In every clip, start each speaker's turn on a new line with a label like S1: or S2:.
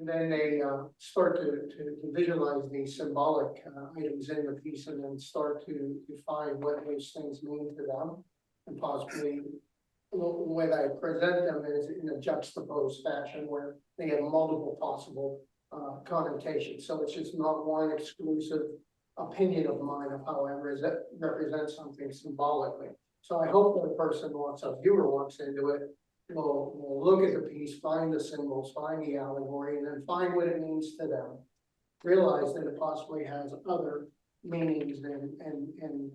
S1: And then they start to visualize these symbolic items in the piece and then start to define what those things mean to them. And possibly the way that I present them is in a juxtaposed fashion where they have multiple possible connotations. So it's just not one exclusive opinion of mine of how I represent something symbolically. So I hope that a person a viewer walks into it, will look at the piece, find the symbols, find the allegory, and then find what it means to them. Realize that it possibly has other meanings and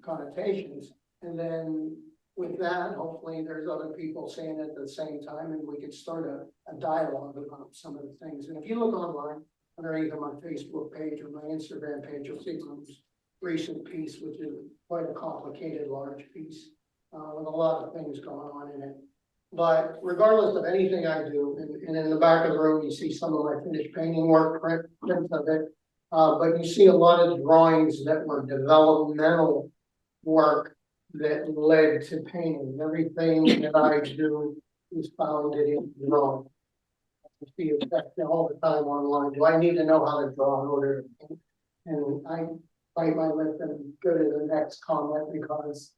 S1: connotations. And then with that, hopefully there's other people saying it at the same time, and we can start a dialogue about some of the things. And if you look online, underneath on my Facebook page or my Instagram page, you'll see my recent piece, which is quite a complicated, large piece with a lot of things going on in it. But regardless of anything I do, and in the back of the room, you see some of my finished painting work, prints of it. But you see a lot of drawings that were developmental work that led to painting. Everything that I do is founded in drawing. You see it all the time online. Do I need to know how to draw in order to paint? And I bite my lip and go to the next comment because,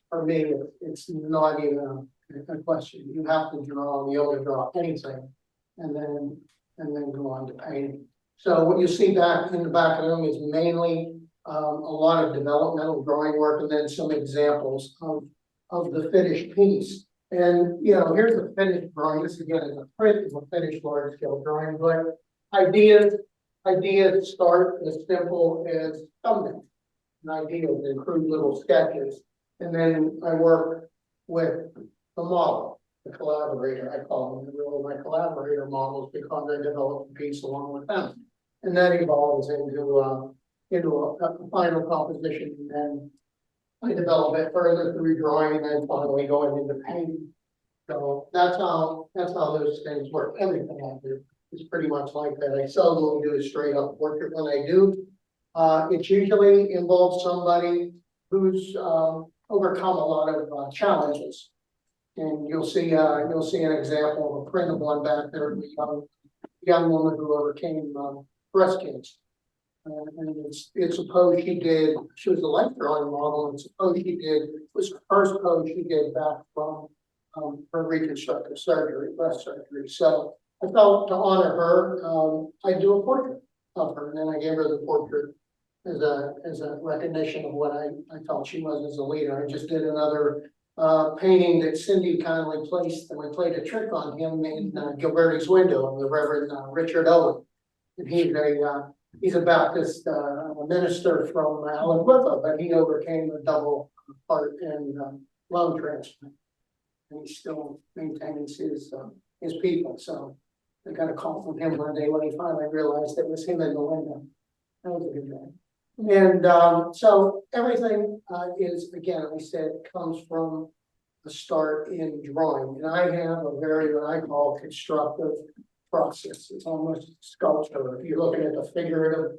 S1: for me, it's not even a question. You have to draw, be able to draw anything, and then go on to painting. So what you see back in the back of the room is mainly a lot of developmental drawing work, and then some examples of the finished piece. And here's a finished drawing. This again is a print of a finished large scale drawing, but ideas start as simple as thumbnails, and ideas and crude little sketches. And then I work with the model, the collaborator, I call them. They're really my collaborator models because I developed the piece along with them. And that evolves into a final composition, and then I develop it further through drawing and then finally going into painting. So that's how those things work. Everything I do is pretty much like that. I seldom do a straight up portrait. When I do, it usually involves somebody who's overcome a lot of challenges. And you'll see an example of a print of one back there of a young woman who overcame breast cancer. And it's supposed she was a life drawing model, and supposed was the first pose she did back from her reconstructive surgery, breast surgery. So I felt to honor her, I do a portrait of her, and then I gave her the portrait as a recognition of what I felt she was as a leader. I just did another painting that Cindy kindly placed, and we played a trick on him in Gilberti's window, the Reverend Richard Owen. And he's a Baptist minister from Alan, but he overcame a double heart and lung transplant, and he still maintains his people. So I got a call from him one day when he finally realized it was him in the window. That was a good day. And so everything is, again, we said, comes from the start in drawing. And I have a very, what I call, constructive process. It's almost sculpture. If you're looking at the figurative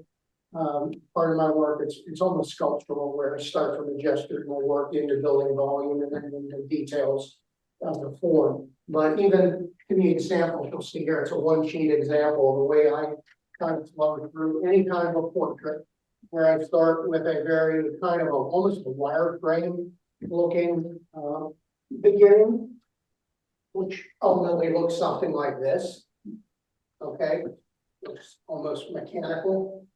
S1: part of my work, it's almost sculptural, where I start from a gesture and I work into building volume and then into details of the form. But even in the example you'll see here, it's a one-sheet example of the way I kind of flow through any kind of a portrait, where I start with a very kind of almost a wireframe looking beginning, which ultimately looks something like this. Okay, looks almost mechanical.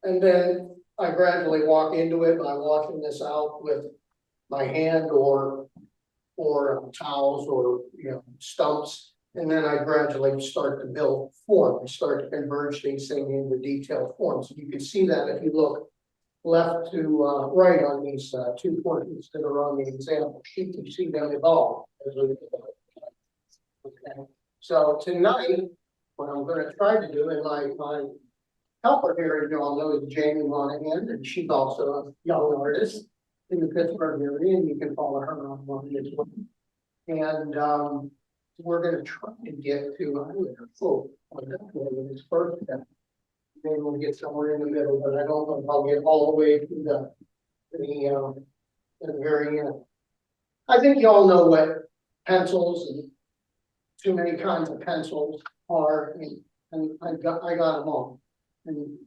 S1: And then I gradually walk into it by washing this out with my hand or towels or stumps. And then I gradually start to build form. I start to converge these things into detailed forms. So you can see that if you look left to right on these two portraits that are on the example sheet, you see them evolve as we go. Okay. So tonight, what I'm going to try to do, and my helper here, you all know, is Jamie Monahan, and she's also a young artist in the Pittsburgh area, and you can follow her online as well. And we're going to try to get to this first step. Maybe we'll get somewhere in the middle, but I don't know if I'll get all the way to the very end. I think you all know what pencils and too many kinds of pencils are, and I got them all. And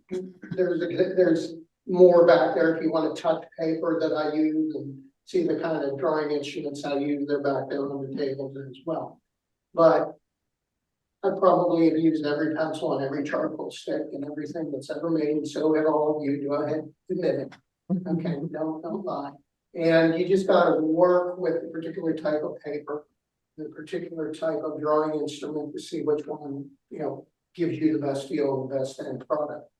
S1: there's more back there if you want to touch paper that I use and see the kind of drawing instruments I use. They're back there on the tables as well. But I probably have used every pencil and every charcoal stick and everything that's ever made. So have all of you. Go ahead, admit it. Okay, don't lie. And you just got to work with a particular type of paper, the particular type of drawing instrument to see which one, gives you the best feel and the best end product.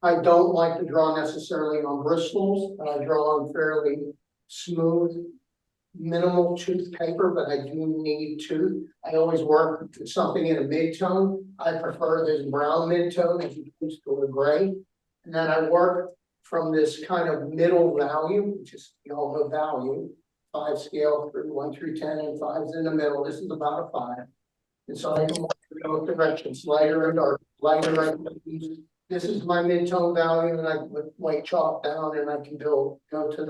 S1: I don't like to draw necessarily on bristles. I draw on fairly smooth, minimal tooth paper, but I do need tooth. I always work with something in a mid-tone. I prefer this brown mid-tone as opposed to a gray. And then I work from this kind of middle value, which is the value, 5 scale through 1 through 10, and 5's in the middle. This is about a 5. And so I can work in both directions, lighter and dark, lighter. This is my mid-tone value, and I put white chalk down, and I can go to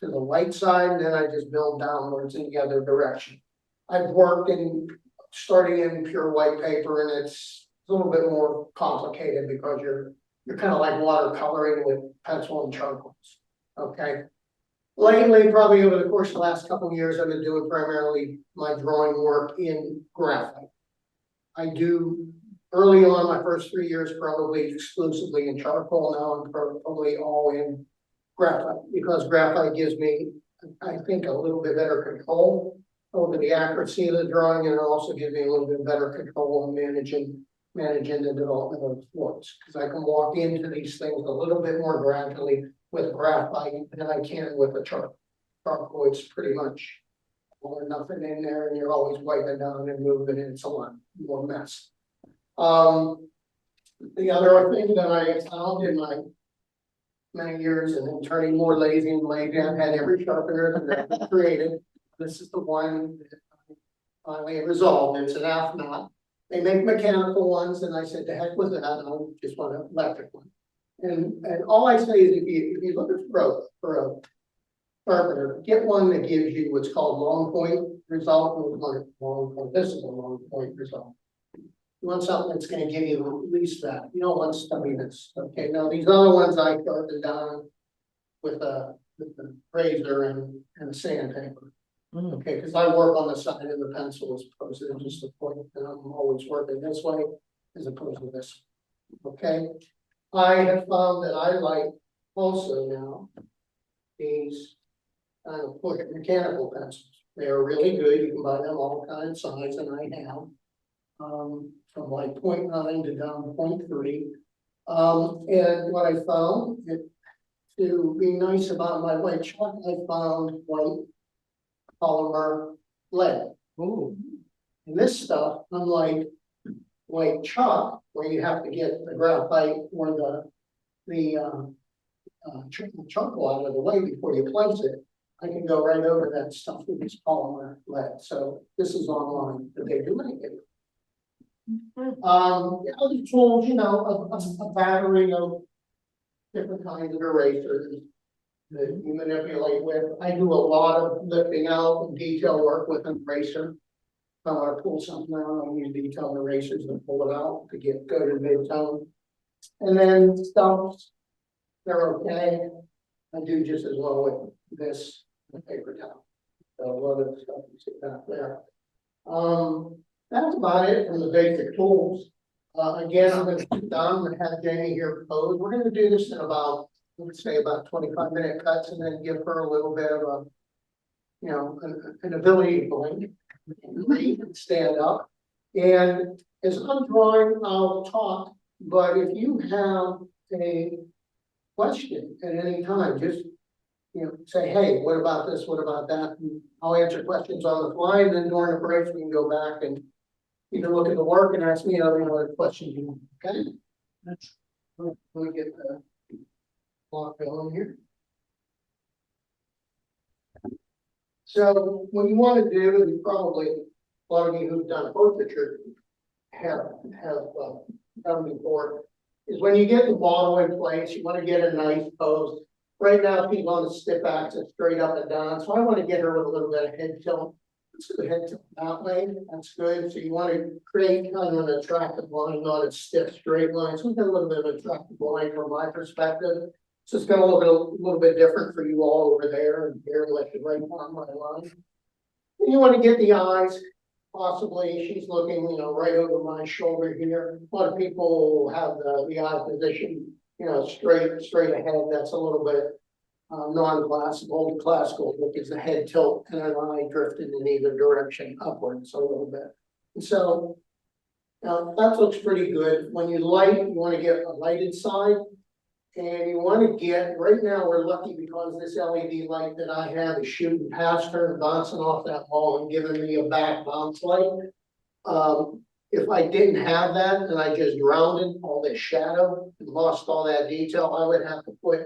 S1: the light side, and then I just build downwards in the other direction. I've worked starting in pure white paper, and it's a little bit more complicated because you're kind of like watercoloring with pencil and charcoals. Okay. Lately, probably over the course of the last couple of years, I've been doing primarily my drawing work in graphite. I do early on, my first 3 years, probably exclusively in charcoal. Now I'm probably all in graphite, because graphite gives me, I think, a little bit better control over the accuracy of the drawing, and it also gives me a little bit better control on managing the development of floors, because I can walk into these things a little bit more gradually with graphite than I can with a charcoal. Charcoal, it's pretty much all or nothing in there, and you're always wiping down and moving, and it's a lot more mess. The other thing that I found in my many years and then turning more lazy and lazy, I've had every sharpener that I've created. This is the one that I finally resolved. It's an half knot. They make mechanical ones, and I said, to heck with that, I just want an electric one. And all I say is, if you look at for a sharpener, get one that gives you what's called long point result. Long point. This is a long point result. You want something that's going to give you at least that. You don't want stubbiness. Okay. Now these other ones I sharpened down with a razor and a sandpaper. Okay, because I work on the side of the pencil as opposed to just the point, and I'm always working this way as opposed to this. Okay. I have found that I like also now these kind of push mechanical pencils. They are really good. You can buy them all kinds of size, and I have from like 0.9 to down to 0.3. And what I found to be nice about my white chalk, I found white polymer lead. Ooh. And this stuff, unlike white chalk, where you have to get the graphite or the charcoal out of the way before you place it, I can go right over that stuff with this polymer lead. So this is online, but they do make it. Other tools, a battery of different kinds of erasers that you manipulate with. I do a lot of lifting out and detail work with an eraser. If I want to pull something out, I'll use detail erasers and pull it out to go to mid-tone. And then stumps, they're okay. I do just as well with this paper towel. So a lot of the stuff you see back there. That's about it from the basic tools. Again, I'm going to sit down and have Jamie here pose. We're going to do this in about, let's say, about 25-minute cuts, and then give her a little bit of an ability to blink and read and stand up. And as I'm drawing, I'll talk. But if you have a question at any time, just say, hey, what about this? What about that? And I'll answer questions on the fly, and then during the breaks we can go back and you can look at the work and ask me other questions you want. Okay. Let me get the block going here. So what you want to do, and probably a lot of you who've done portraiture have done before, is when you get the bottle in place, you want to get a nice pose. Right now, people on the stiff axis straight up and down. So I want to get her with a little bit of head tilt. let's go ahead to that way, that's good, so you wanna create kind of an attractive line, not a stiff straight line, so we got a little bit of an attractive line from my perspective. So it's gonna look a little bit different for you all over there, and here, like the right on my line. And you wanna get the eyes, possibly, she's looking, you know, right over my shoulder here. A lot of people have the eye position, you know, straight ahead, that's a little bit non-classical. The classical look is the head tilt and an eye drifted in either direction upwards a little bit. And so that looks pretty good. When you light, you want to get a lighted side, and you want to get, right now we're lucky because this LED light that I have is shooting past her and bouncing off that wall and giving me a back bounce light. If I didn't have that and I just rounded all this shadow and lost all that detail, I would have to put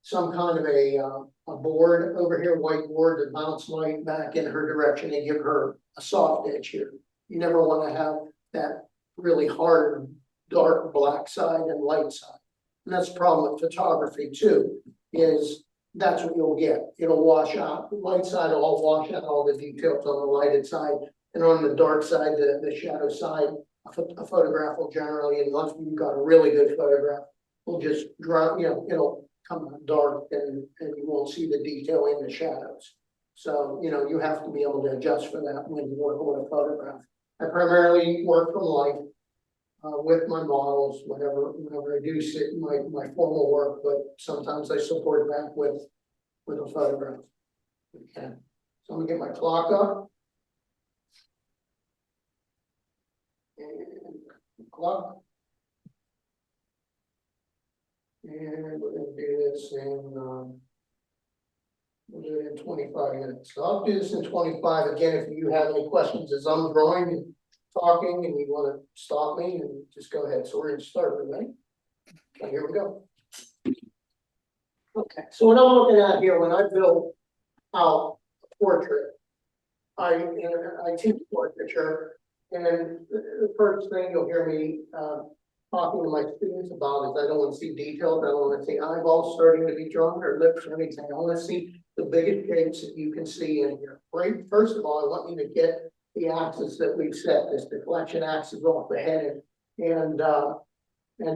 S1: some kind of a board over here, white board, to bounce light back in her direction and give her a soft edge here. You never want to have that really hard, dark black side and light side. And that's the problem with photography too, is that's what you'll get. It'll wash out, the light side will all wash out all the details on the lighted side. And on the dark side, the shadow side, a photograph will generally, unless you've got a really good photograph, will just drop, you know, it'll come dark and you won't see the detail in the shadows. So, you know, you have to be able to adjust for that when you work with a photograph. I primarily work from life with my models, whenever I do sit in my formal work, but sometimes I support that with a photograph. Okay, so I'm gonna get my clock up. And clock. And we're gonna do this in we'll do it in 25 minutes. So I'll do this in 25. Again, if you have any questions as I'm drawing and talking and you want to stop me, and just go ahead. So we're gonna start, right? Okay, here we go. Okay, so what I'm looking at here, when I build out a portrait, I teach portraiture, and the first thing you'll hear me talking to my students about is I don't want to see details, I don't want to see eyeballs starting to be drawn or lips or anything. I want to see the biggest shapes that you can see in here. Right, first of all, I want you to get the axis that we've set, this deflection axis off the head and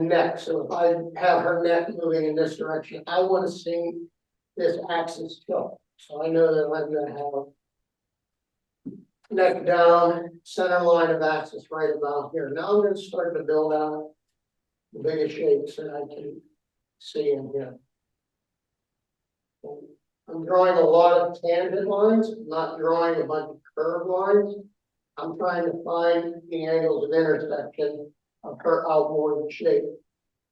S1: neck. So if I have her neck moving in this direction, I want to see this axis tilt. So I know that I'm going to have neck down, center line of axis right about here. Now I'm going to start to build out the biggest shapes that I can see in here. I'm drawing a lot of tangent lines, I'm not drawing a bunch of curved lines. I'm trying to find the angles of intersection of her outboard shape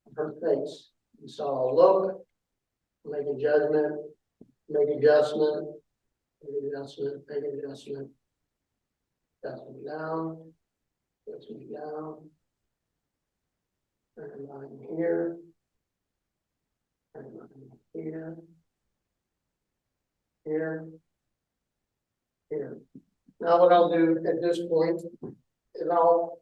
S1: of her face. And so I'll look, make a judgment, make adjustment, make adjustment, make adjustment. Adjustment down, adjustment down. Turn a line here. Turn a line here. Here. Here. Now what I'll do at this point is I'll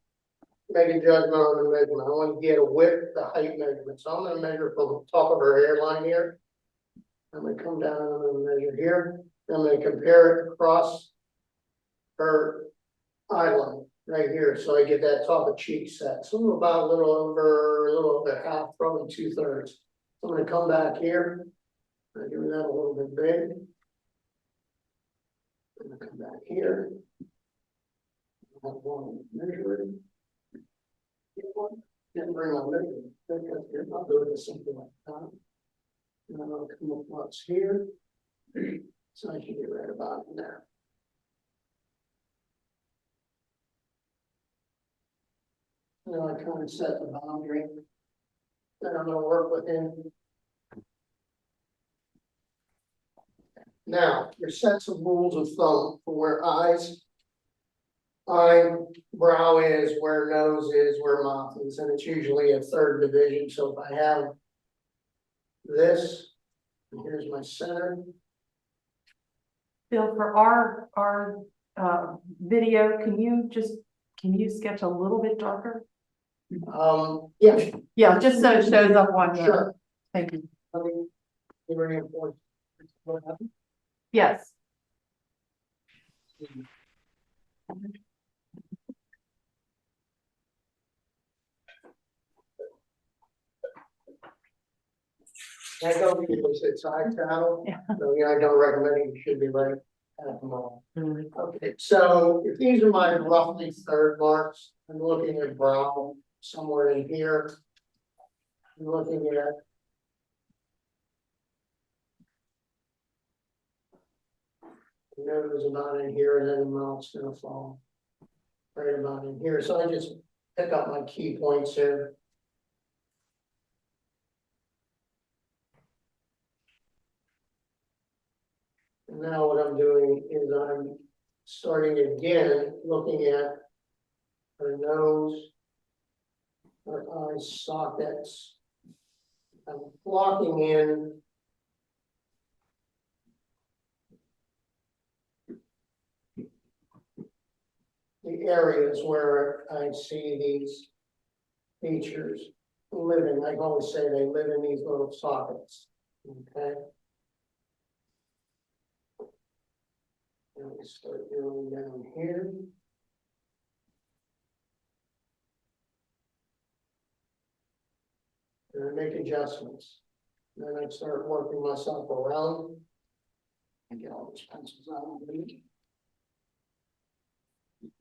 S1: make a judgment on the measurement. I want to get a width, the height measurement. So I'm going to measure from the top of her hairline here. I'm going to come down and I'm going to measure here. I'm going to compare it across her eye line right here. So I get that top of cheek set. So I'm about a little over half, probably 2/3. So I'm going to come back here. I'm doing that a little bit big. I'm going to come back here. I want to measure it. Didn't bring my measurement. I'll go to something like that. And I'll come up once here. So I can get right about in there. Now I kind of set the boundary that I'm going to work within. Now, there's sets of rules of thumb for where eye, brow is, where nose is, where mouth is, and it's usually a third division. So if I have this, and here's my center.
S2: Bill, for our video, can you sketch a little bit darker?
S1: Yeah.
S2: Yeah, just so it shows up on here.
S1: Sure.
S2: Thank you.
S1: Let me reinforce what happened.
S2: Yes.
S1: I don't usually sit side saddle,
S2: Yeah.
S1: so I don't recommend you should be right at the moment.
S2: Mhm.
S1: Okay, so if these are my roughly third marks, I'm looking at brown somewhere in here. I'm looking at. Nose about in here, and then the mouth's gonna fall. Right about in here, so I just pick up my key points here. And now what I'm doing is I'm starting again, looking at her nose, her eye sockets. I'm blocking in the areas where I see these features living. I always say they live in these little sockets. Okay. And we start going down here. And I make adjustments. Then I start working myself around. I get all these pencils out of the way.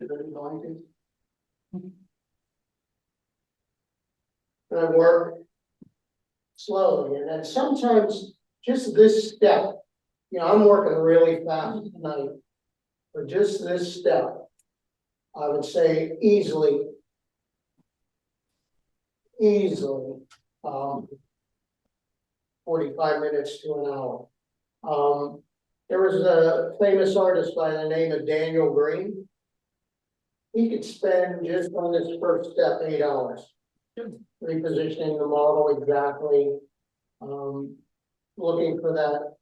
S1: Did everybody do? And I work slowly, and then sometimes just this step, I'm working really fast tonight. But just this step, I would say easily, um, 45 minutes to an hour. There was a famous artist by the name of Daniel Green. He could spend just on this first step 8 hours. Repositioning the model exactly, looking for that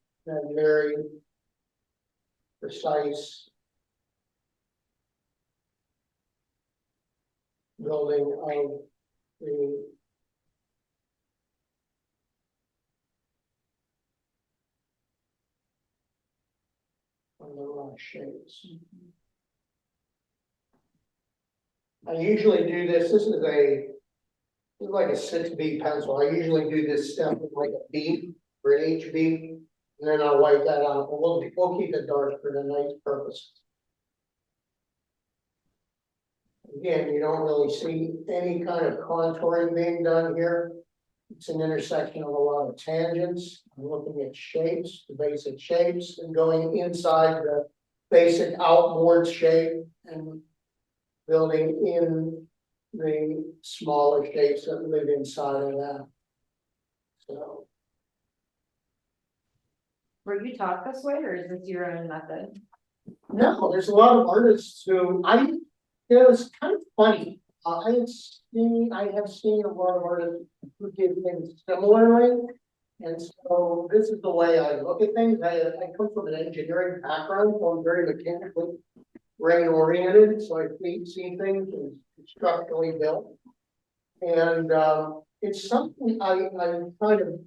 S1: very precise building of the rock shapes. I usually do this. This is like a 6B pencil. I usually do this step with like a B or an HB, and then I'll wipe that out. But we'll keep it dark for tonight's purpose. Again, you don't really see any kind of contouring being done here. It's an intersection of a lot of tangents. I'm looking at shapes, the basic shapes, and going inside the basic outboard shape and building in the smaller shapes that live inside of that. So.
S2: Were you taught this way, or is this your own method?
S1: No, there's a lot of artists who it was kind of funny. I have seen a lot of artists who did things similarly. And so this is the way I look at things. I come from an engineering background, so I'm very mechanically grain oriented. So I see things as structurally built. And it's something I kind of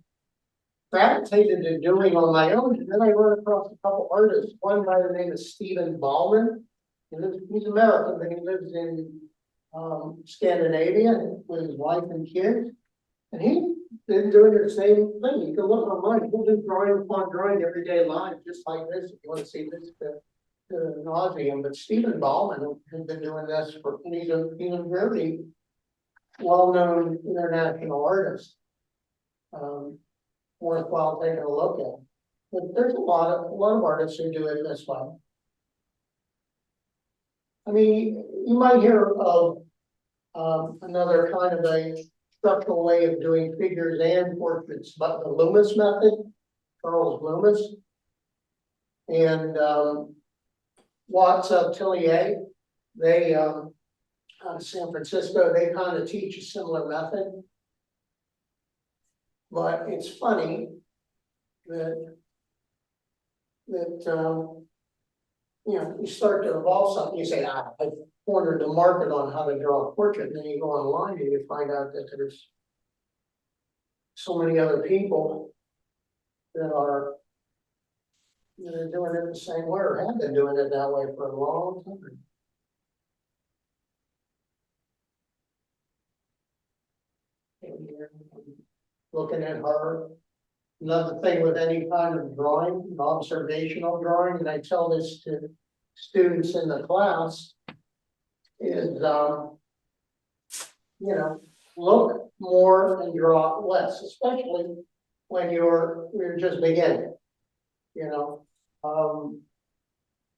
S1: gravitated to doing on my own. And then I run across a couple artists, one by the name of Stephen Ballman. He's American, but he lives in Scandinavia with his wife and kids. And he's been doing the same thing. You can look online, he'll do drawing upon drawing everyday life, just like this. If you want to see this to nauseum. But Stephen Ballman has been doing this he's a very well-known international artist. Worthwhile taking a look at. But there's a lot of artists who do it this way. I mean, you might hear of another kind of a structural way of doing figures and portraits, but the Loomis method, Charles Loomis, and Watts of Tillier, they out of San Francisco, they kind of teach a similar method. But it's funny that you start to evolve something. You say, I cornered the market on how to draw a portrait, and then you go online and you find out that there's so many other people that are doing it the same way or have been doing it that way for a long time. looking at her. Another thing with any kind of drawing, observational drawing, and I tell this to students in the class, is, you know, look more and draw less, especially when you're just beginning, you know.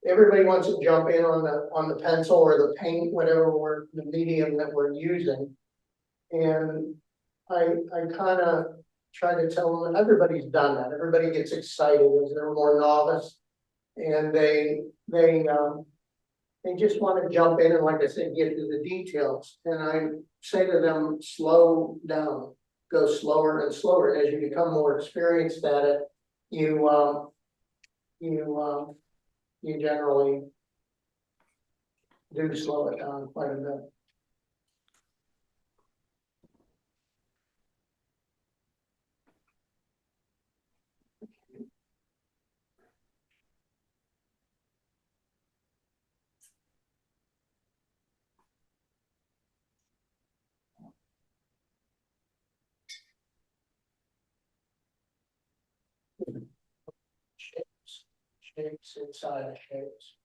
S1: Everybody wants to jump in on the pencil or the paint, whatever the medium that we're using. And I kind of try to tell them, everybody's done that. Everybody gets excited as they're more novice, and they just want to jump in and, like I said, get to the details. And I say to them, slow down, go slower and slower. And as you become more experienced at it, you generally do slow it down quite a bit. Shapes inside of shapes.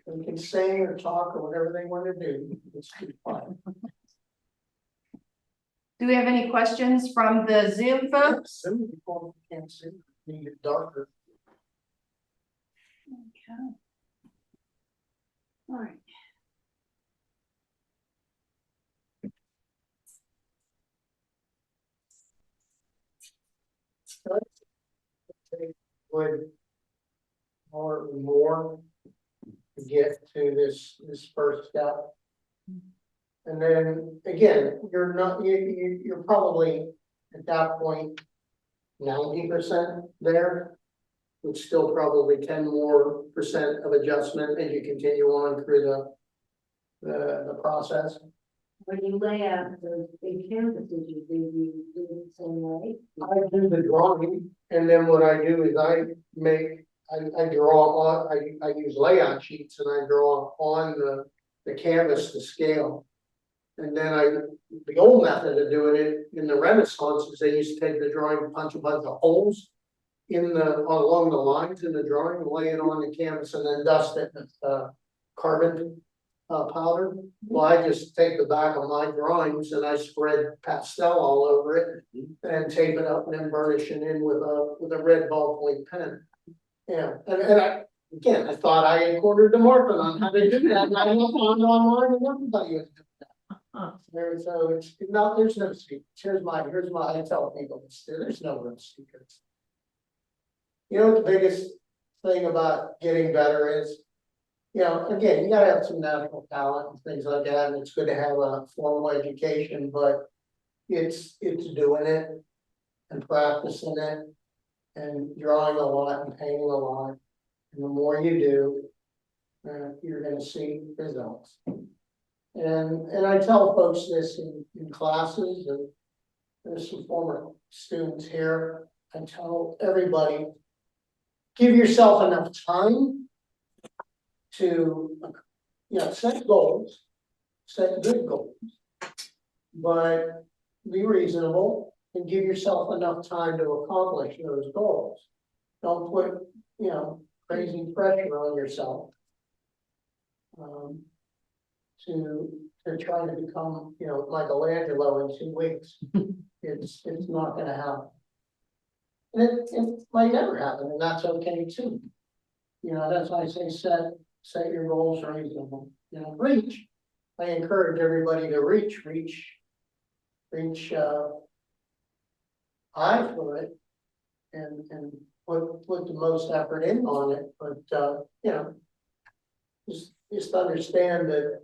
S1: They can sing or talk or whatever they want to do. It's fine.
S2: Do we have any questions from the Zoom folks?
S1: Some people can't see, need it darker.
S2: Okay. All right.
S1: Would more to get to this first step. And then again, you're probably at that point 90% there, with still probably 10% more of adjustment as you continue on through the process.
S3: When you lay out those big canvases, you do it the same way?
S1: I do the drawing, and then what I do is I draw on, I use layout sheets and I draw on the canvas to scale. And then the old method of doing it in the Renaissance is they used to take the drawing and punch a bunch of holes along the lines in the drawing, lay it on the canvas and then dust it with carbon powder. Well, I just take the back of my drawings and I spread pastel all over it and tape it up and then burnish it in with a red ballpoint pen. Yeah, and I thought I had cornered the market on how to do that, and I looked online and everybody was doing that. So it's not, there's no secrets. Here's my, I tell people this, there's no real secrets. You know what the biggest thing about getting better is, you know, again, you gotta have some natural talent and things like that, and it's good to have a formal education, but it's doing it and practicing it and drawing a lot and painting a lot. And the more you do, you're gonna see results. And I tell folks this in classes, and there's some former students here. I tell everybody, give yourself enough time to, you know, set goals, set good goals, but be reasonable and give yourself enough time to accomplish those goals. Don't put, you know, crazy pressure on yourself to try to become, you know, Michelangelo in 2 weeks. It's not going to happen. And it might never happen, and that's okay too. You know, that's why I say set your goals reasonable. You know, reach. I encourage everybody to reach high for it and put the most effort in on it. But you know, just understand that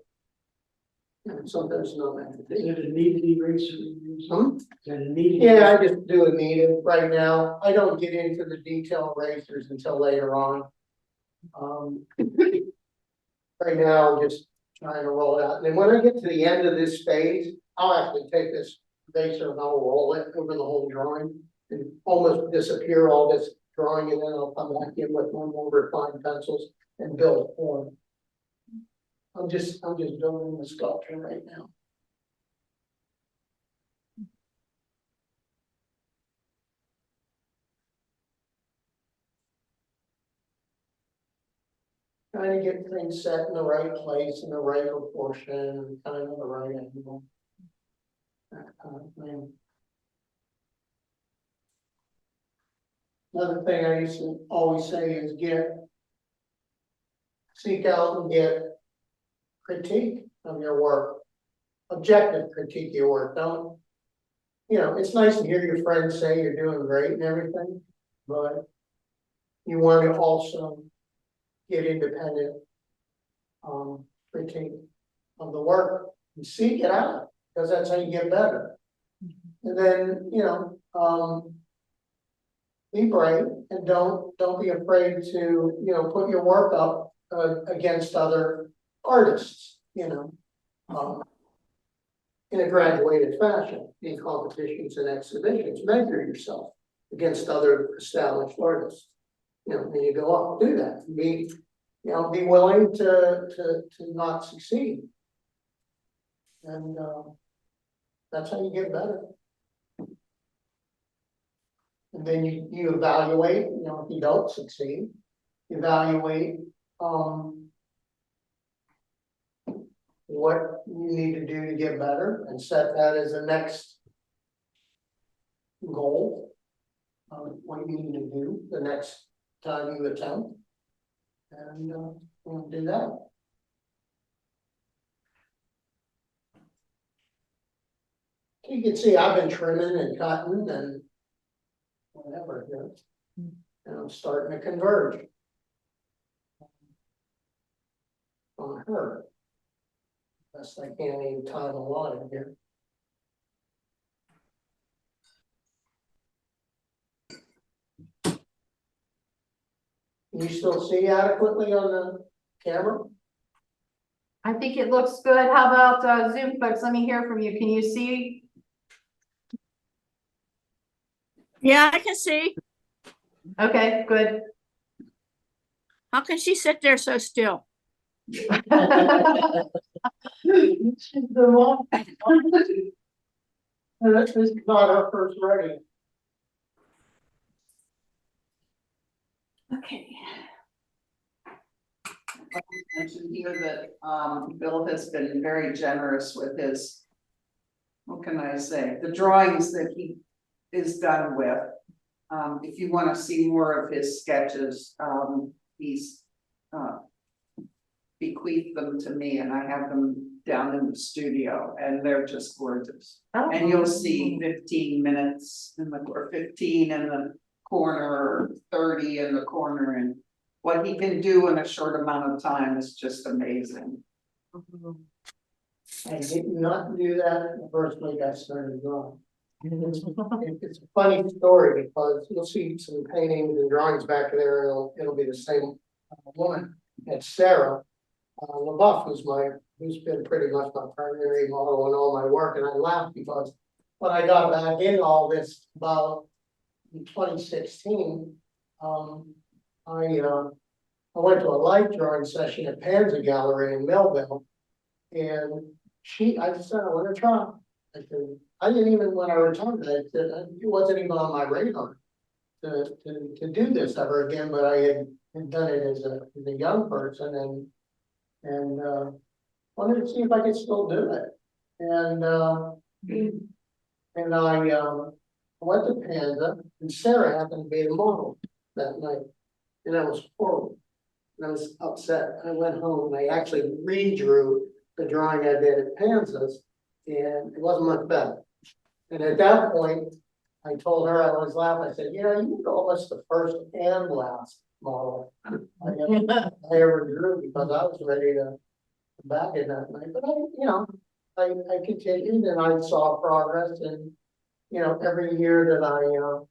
S1: And sometimes not.
S4: Is it a needed eraser?
S1: Hmm?
S4: Is it a needed?
S1: Yeah, I just do a needed right now. I don't get into the detail erasers until later on. Right now, I'm just trying to roll it out. And then when I get to the end of this phase, I'll actually take this eraser and I'll roll it over the whole drawing and almost disappear all this drawing, and then I'll come back in with one more refined pencils and build form. I'm just building the sculpture right now. Trying to get things set in the right place, in the right proportion, and kind of the right angle. That kind of thing. Another thing I used to always say is seek out and get critique of your work. Objective critique of your work. Don't, it's nice to hear your friends say you're doing great and everything, but you want to also get independent critique of the work and seek it out, because that's how you get better. And then, be brave and don't be afraid to, put your work up against other artists, in a graduated fashion, in competitions and exhibitions. Measure yourself against other established artists. When you go up, do that. Be willing to not succeed. And that's how you get better. And then you evaluate, if you don't succeed, evaluate what you need to do to get better and set that as the next goal. What you need to do the next time you attempt. And we'll do that. You can see I've been trimming and cutting and whatever here. And I'm starting to converge on her. Best I can in time allotted here. Can you still see adequately on the camera?
S2: I think it looks good. How about Zoom folks? Let me hear from you. Can you see?
S5: Yeah, I can see.
S2: Okay, good.
S5: How can she sit there so still?
S1: The one. This is not our first writing.
S2: Okay.
S6: I mentioned here that Bill has been very generous with his, what can I say, the drawings that he is done with. If you want to see more of his sketches, he's bequeathed them to me, and I have them down in the studio, and they're just gorgeous.
S2: Oh.
S6: And you'll see 15 minutes or 15 in the corner, or 30 in the corner, and what he can do in a short amount of time is just amazing.
S1: I did not do that the first week I started drawing. It's a funny story because you'll see some paintings and drawings back there, and it'll be the same woman. It's Sarah LaBeouf, who's been pretty much my primary model in all my work, and I laughed because when I got back into all this about in 2016, I went to a light drawing session at Panza Gallery in Millville, and I just said, I want to try. I said, I didn't even, when I retired, I said, it wasn't even on my radar to do this ever again, but I had done it as a young person, and wanted to see if I could still do it. And I went to Panza, and Sarah happened to be the model that night, and I was horrible. And I was upset. I went home and I actually redrew the drawing I did at Panza's, and it wasn't much better. And at that point, I told her, I always laugh, I said, you're almost the first and last model I ever drew, because I was ready to back it that night. But I continued and I saw progress and, you know, every year that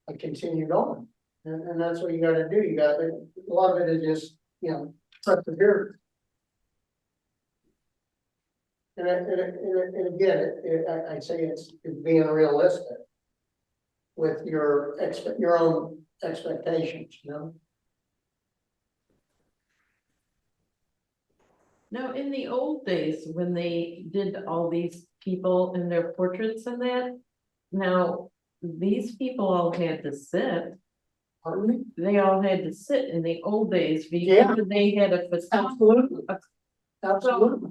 S1: I continued on. And that's what you gotta do, you gotta, a lot of it is just, you know, persevere. And again, I say it's being realistic with your own expectations, you know?
S2: Now, in the old days, when they did all these people in their portraits and that, now, these people all had to sit.
S1: Pardon me?
S2: They all had to sit in the old days
S1: Yeah.
S2: because they had a photographer.
S1: Absolutely. Absolutely.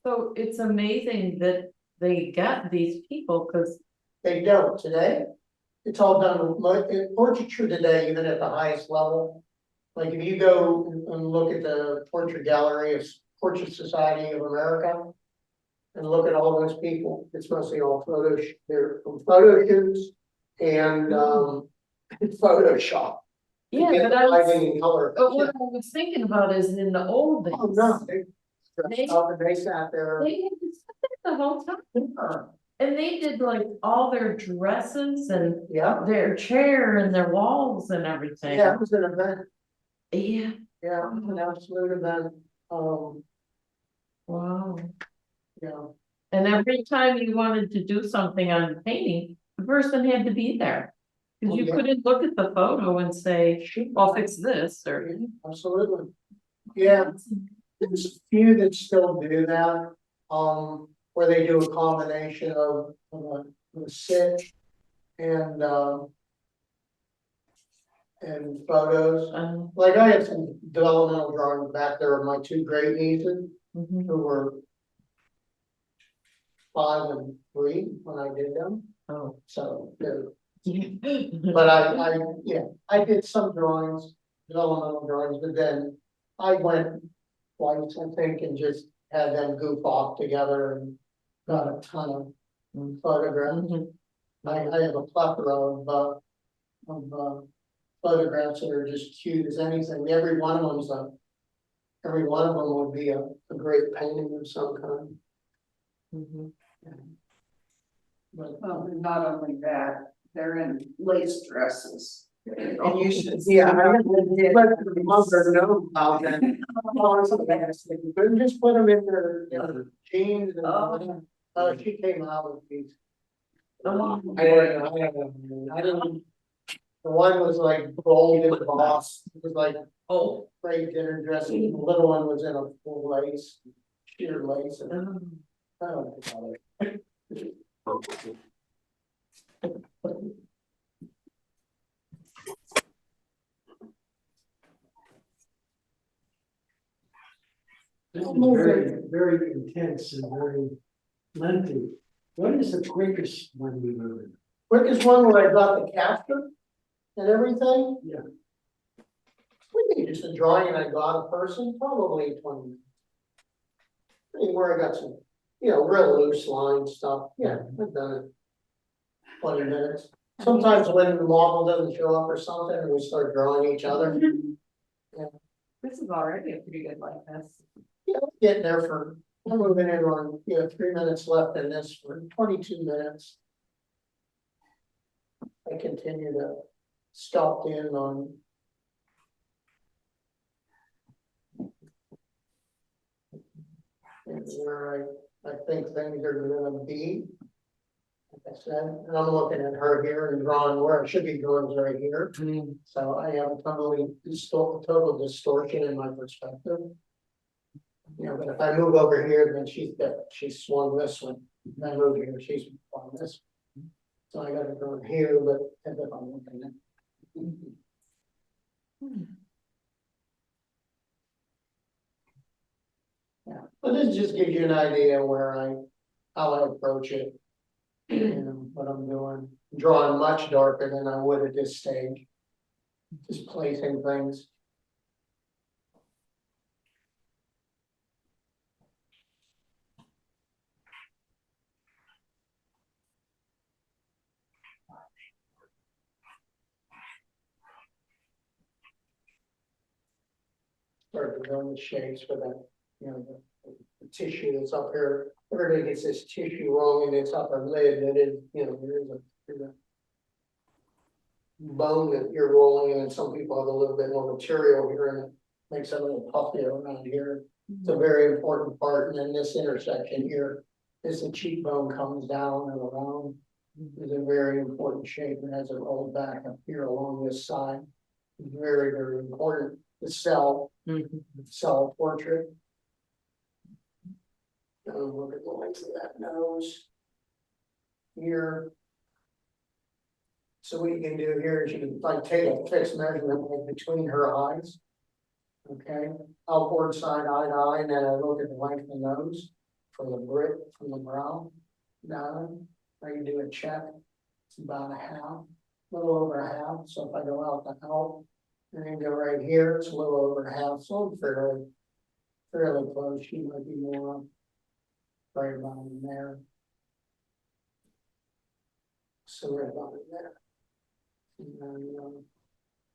S2: So it's amazing that they got these people, cause
S1: They don't today. It's all done with portraiture today, even at the highest level. Like if you go and look at the portrait gallery of Portrait Society of America. And look at all those people, it's mostly all photos, they're from photo shoots and Photoshop.
S2: yeah,
S1: Get
S2: but
S1: the
S2: I was,
S1: lighting and color.
S2: but what I was thinking about is in the old days.
S1: Oh, no, they dressed up and they sat there.
S2: They had to sit there the whole time. And they did like all their dresses and
S1: Yeah,
S2: their chair and their walls and everything.
S1: yeah, it was an event,
S2: Yeah,
S1: yeah, it was an absolute event,
S2: wow.
S1: yeah.
S2: And every time you wanted to do something on the painting, the person had to be there. Cause
S1: Oh,
S2: you
S1: yeah.
S2: couldn't look at the photo and say, I'll fix this or.
S1: Absolutely, yeah. There's a few that still do that, where they do a combination of a sit and photos. Like I have some developmental drawings back there of my two great nieces
S2: Mhm.
S1: who were 5 and 3 when I did them,
S2: Oh.
S1: so but I, yeah, I did some drawings, developmental drawings, but then I went twice, I think, and just had them goof off together and got a ton of photographs.
S2: Mhm.
S1: I have a plethora of photographs that are just cute as anything. Every one of them would be a great painting of some kind.
S2: Mhm.
S1: But,
S6: Well, and not only that, they're in lace dresses. And you should.
S1: yeah, I let the mother know about that. But just put them in their, you know, jeans and, she came out with these. I didn't. The one was like gold and gloss, it was like, oh, great dinner dressing, the little one was in a full lace, sheer lace. And, I don't know about it.
S4: This is very, very intense and very lengthy. What is the quickest one you move?
S1: Quickest one where I got the capture and everything.
S4: Yeah.
S1: We think just a drawing and I got a person, probably 20 minutes. I mean, where I got some, you know, real loose line stuff, yeah, I've done it. 20 minutes. Sometimes when the model doesn't show up or something, and we start drawing each other.
S2: This is already a pretty good likeness.
S1: Yeah, getting there for, I'm moving in on, 3 minutes left in this for 22 minutes. I continue to stop in on. And where I think things are gonna be. Like I said, and I'm looking at her here and drawing where I should be drawing is right here. So I have a total distortion in my perspective. You know, but if I move over here, then she's swung this one. If I move here, she's on this. So I gotta go here, but as if I'm looking at. Yeah, but this just gives you an idea how I approach it. You know, what I'm doing, drawing much darker than I would at this stage. Just placing things. Start to build the shapes for that, you know, the tissue that's up here, everybody gets this tissue wrong and it's up our lid, and it, you know, there's a bone that you're rolling in, and some people have a little bit more material here, and it makes it a little puffy around here. It's a very important part, and then this intersection here, as the cheekbone comes down and around, is a very important shape, and as it rolls back up here along this side, very, very important. The cell portrait. Look at the length of that nose. Here. So what you can do here is you can like take a fixed measurement like between her eyes. Okay, outboard side eye to eye, and then I look at the length of the nose from the brit, from the brow down. I can do a check. It's about a half, a little over a half. So if I go out the help and then go right here, it's a little over half. So I'm fairly close. She might be more right about in there. So right about in there. And then,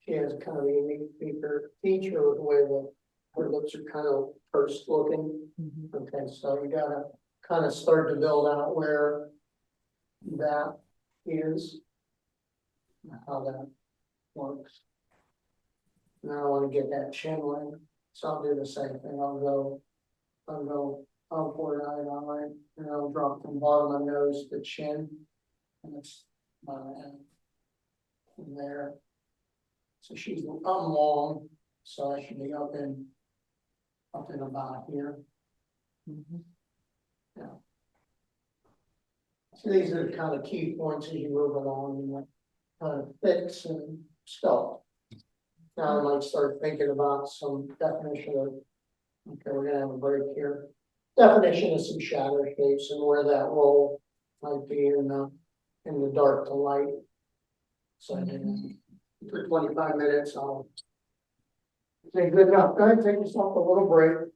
S1: she has kind of a unique feature with the way that her lips are kind of pursed looking. Okay, so you gotta kind of start to build out where that is, how that works. Now I want to get that chin length, so I'll do the same thing. I'll go outboard eye to eye, and I'll drop from bottom of nose to chin, and it's about from there. So she's long, so I should be up in about here. Yeah. So these are the kind of key points as you move along, and like kind of fix and sculpt. Now I might start thinking about some definition of, okay, we're gonna have a break here. Definition of some shadow shapes and where that role might be in the dark to light. So then for 25 minutes, I'll say good enough. Go ahead, take yourself a little break.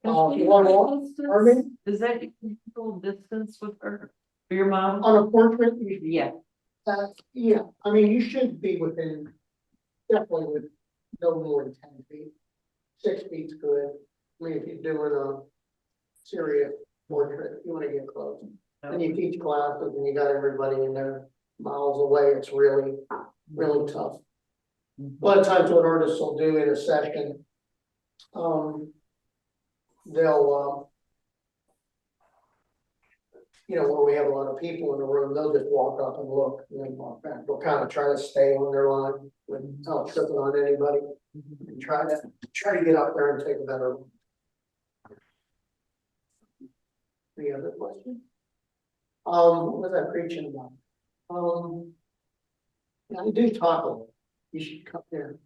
S1: You want more? Pardon me?
S2: Is that equal distance with her, for your mom?
S1: On a portrait,
S2: Yeah.
S1: yeah, I mean, you should be within, definitely with no more than 10 feet. 6 feet's good. I mean, if you're doing a serious portrait, you wanna get close. And you teach classes and you got everybody in there miles away, it's really tough. A lot of times what artists will do in a session, they'll, where we have a lot of people in the room, they'll just walk up and look and then walk back. They'll kind of try to stay on their line without tripping on anybody and try to get up there and take a better look. Any other questions? What was I preaching about? Yeah, I do talk a lot. You should come here.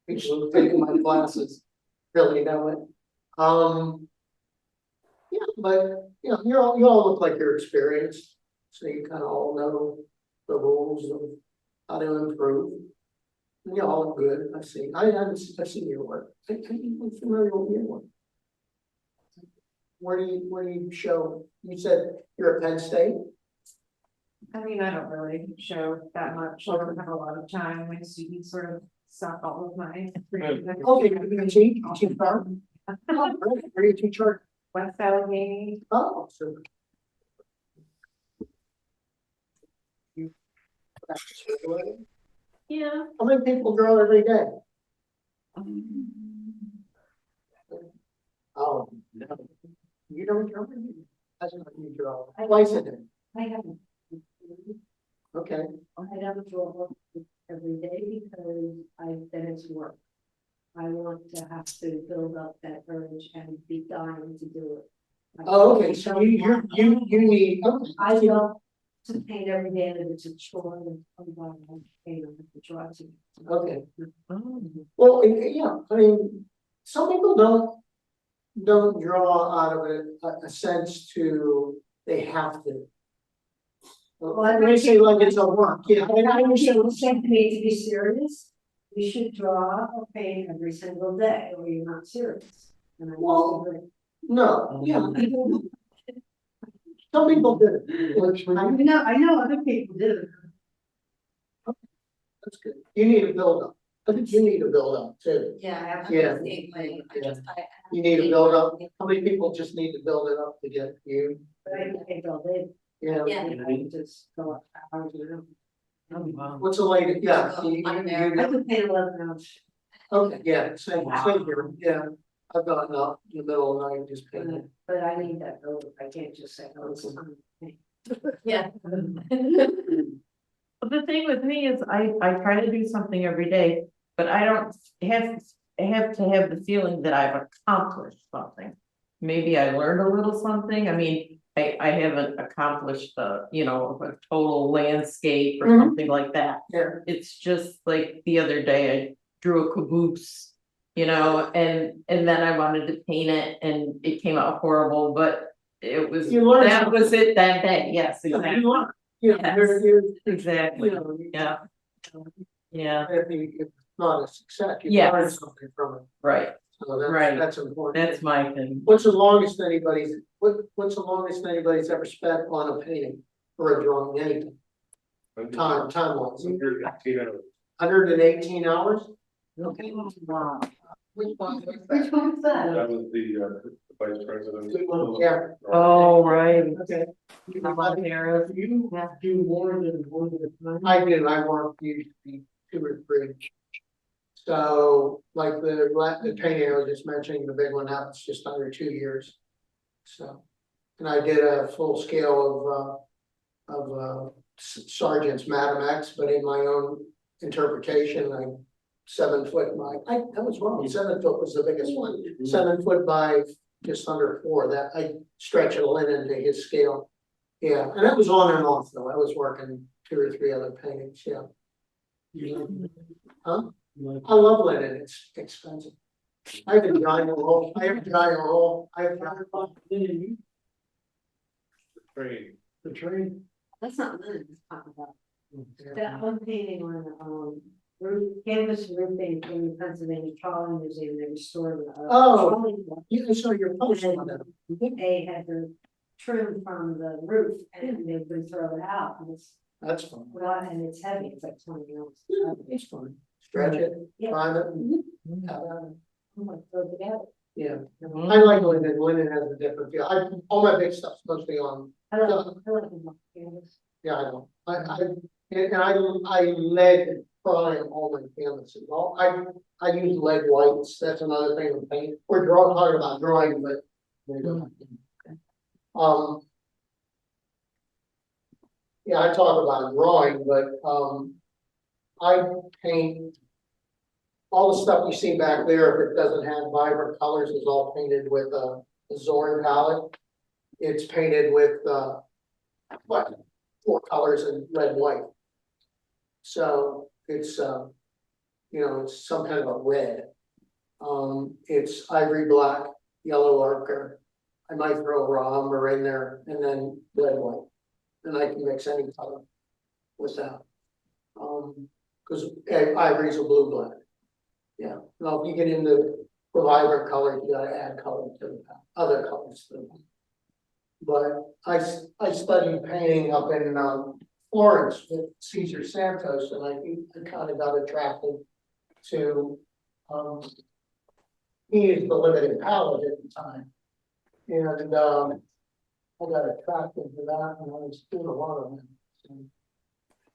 S1: People who take my classes really know it. Yeah, but you all look like you're experienced, so you kind of all know the rules of how to improve. And you all look good. I've seen your work. I'm familiar with your work. Where do you show? You said you're at Penn State.
S7: I mean, I don't really show that much. I don't have a lot of time. My students sort of suck all of my.
S1: Okay, you teach art. Where do you teach art?
S7: West Allegheny.
S1: Oh, so. You practice regularly?
S2: Yeah.
S1: How many people draw every day? Oh, no. You don't draw? That's not you draw. Twice a day.
S3: I haven't.
S1: Okay.
S3: I don't draw every day because I finish work. I want to have to build up that urge and be dying to do it.
S1: Oh, okay, so you need.
S3: I love to paint every day, and it's a chore, and I'm going to paint on the draw to.
S1: Okay,
S2: Oh.
S1: well, yeah, I mean, some people don't draw out of it a sense to, they have to. Well, I may say like it's a work, yeah, I understand.
S3: People say to me, to be serious, you should draw or paint every single day, or you're not serious. And I
S1: Well,
S3: disagree.
S1: no, yeah. Some people do.
S3: I know other people do.
S1: That's good. You need a build up. I think you need to build up too.
S3: Yeah, I
S1: Yeah.
S3: have the same way. I just, I.
S1: You need to build up. How many people just need to build it up to get you?
S3: I build it.
S1: Yeah.
S3: Yeah. I just go up hours and hours.
S2: Oh, wow.
S1: What's the latest? Yeah.
S3: I'm there. I can pay 11 hours.
S1: Okay, yeah, same here, yeah. I've gotten up in the middle of the night, just painting.
S3: But I need that builder. I can't just say, oh, it's time.
S2: Yeah. The thing with me is I try to do something every day, but I don't have to have the feeling that I've accomplished something. Maybe I learned a little something. I mean, I haven't accomplished a total landscape or
S1: Mhm.
S2: something like that.
S1: Yeah.
S2: It's just like the other day I drew a caboose, and then I wanted to paint it and it came out horrible, but it was,
S1: You learn
S2: that
S1: something.
S2: was it that day. Yes,
S1: You
S2: exactly.
S1: learn. Yeah,
S2: Yes.
S1: there's,
S2: Exactly,
S1: you know,
S2: yeah. Yeah,
S1: if it's not a success, you
S2: Yes.
S1: learn something from it.
S2: right,
S1: So that's,
S2: Right.
S1: that's important.
S2: that's my thing.
S1: What's the longest what's the longest anybody's ever spent on a painting or a drawing, anything? Time wise, 118 hours? Okay.
S3: Wow.
S1: Which one?
S3: Which one's that?
S8: That was the vice president.
S1: Yeah,
S2: Oh, right.
S1: okay.
S2: Harris.
S4: You do more than one at a time.
S1: I do, I work usually 2 or 3. So like the painting I was just mentioning, the big one, that's just under 2 years. So, and I did a full scale of Sergeant's Madam X, but in my own interpretation, 7 foot by, that was wrong, 7 foot was the biggest one, 7 foot by just under 4, that I stretched a linen to his scale. Yeah, and that was on and off though, I was working 2 or 3 other paintings, yeah. Huh? I love linen, it's expensive. I have a giant roll, I have
S4: The train.
S3: That's not linen, it's talking about. That one painting on, roof, canvas roofing in the Pennsylvania Trolley Museum, they restored.
S1: Oh.
S3: trolley one.
S1: You can show your post on that.
S3: They had the trim from the roof and they would throw it out and it's,
S1: That's fun.
S3: well, and it's heavy, it's like 20 ounces.
S1: Yeah, it's fun. Stretch it,
S3: Yeah.
S1: prime it.
S3: I'm like, throw it out.
S1: Yeah, I like linen, linen has a different feel, all my big stuff's mostly on,
S3: I like the canvas.
S1: yeah, I know, I lead prime all my canvases, I use lead whites, that's another thing with paint, we're talking about drawing, but. Yeah, I talk about drawing, but, I paint. All the stuff you see back there, if it doesn't have vibrant colors, is all painted with a Zorn palette. It's painted with, 4 colors in red and white. So it's, it's some kind of a red. It's ivory black, yellow ochre. I might throw raw umber in there and then red and white. And I can mix any color with that. Because ivory's a blue black. Yeah, now if you get into the vibrant colors, you gotta add color to the other colors to them. But I studied painting up in Florence with Cesar Santos, and I kind of got attracted to he used the limited palette at the time. And I got attracted to that and I was doing a lot of them. So,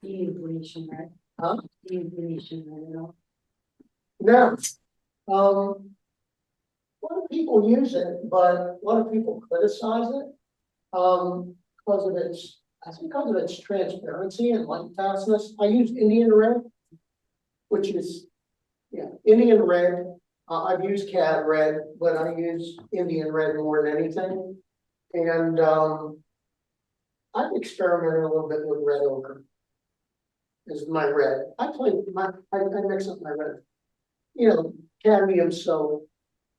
S3: You use Venetian, right?
S1: Huh?
S3: You use Venetian, right, at all?
S1: no, a lot of people use it, but a lot of people criticize it. Because of its transparency and light fastness. I use Indian red, which is, Indian red. I've used CAD red, but I use Indian red more than anything. And I've experimented a little bit with red ochre. This is my red. I mix up my red. Cadmium's so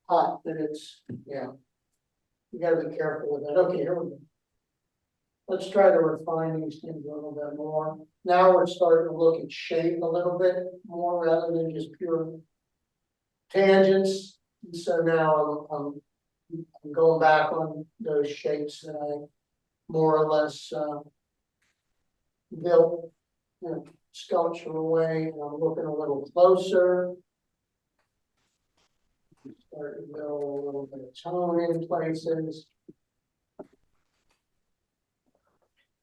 S1: hot that it's, you gotta be careful with that. Okay, here we go. Let's try to refine these things a little bit more. Now we're starting to look at shape a little bit more rather than just pure tangents. So now I'm going back on those shapes that I more or less built. sculpture away, and I'm looking a little closer. Start to build a little bit of tone in places.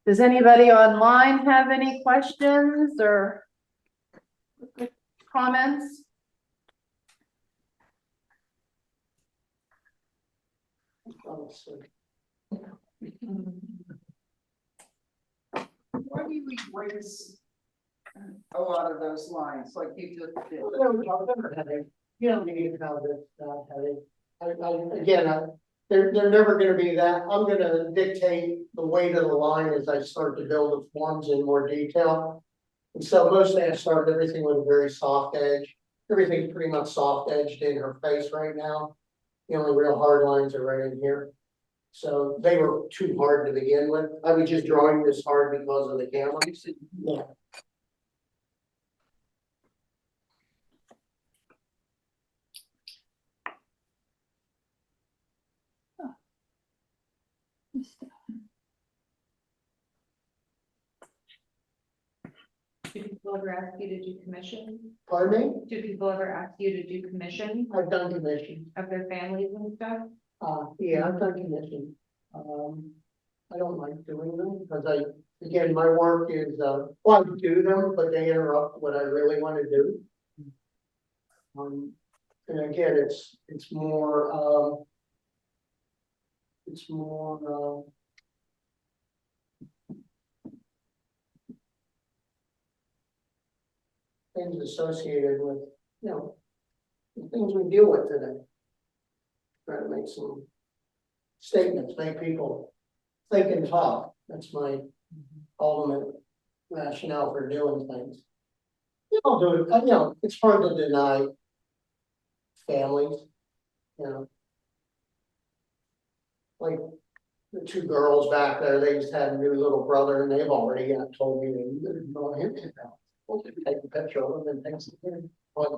S7: Does anybody online have any questions or comments?
S1: Let's see.
S6: Why do you erase a lot of those lines like you just did?
S1: You don't need to have this, headache. They're never gonna be that, I'm gonna dictate the weight of the line as I start to build the forms in more detail. And so mostly I start everything with a very soft edge, everything's pretty much soft edged in her face right now. The only real hard lines are right in here. So they were too hard to begin with, I was just drawing this hard because of the camera. Yeah.
S7: Do people ever ask you to do commission?
S1: Pardon me?
S7: Do people ever ask you to do commission
S1: I've done commission.
S7: of their families and stuff?
S1: Yeah, I've done commission. I don't like doing them because again, my work is, well, I do them, but they interrupt what I really want to do. And again, it's more, things associated with, the things we deal with today. Try to make some statements, make people think and talk. That's my ultimate rationale for doing things. I'll do it, it's hard to deny families, like the two girls back there, they just had a new little brother and they've already told me they didn't know him. We'll take a picture of him and things. But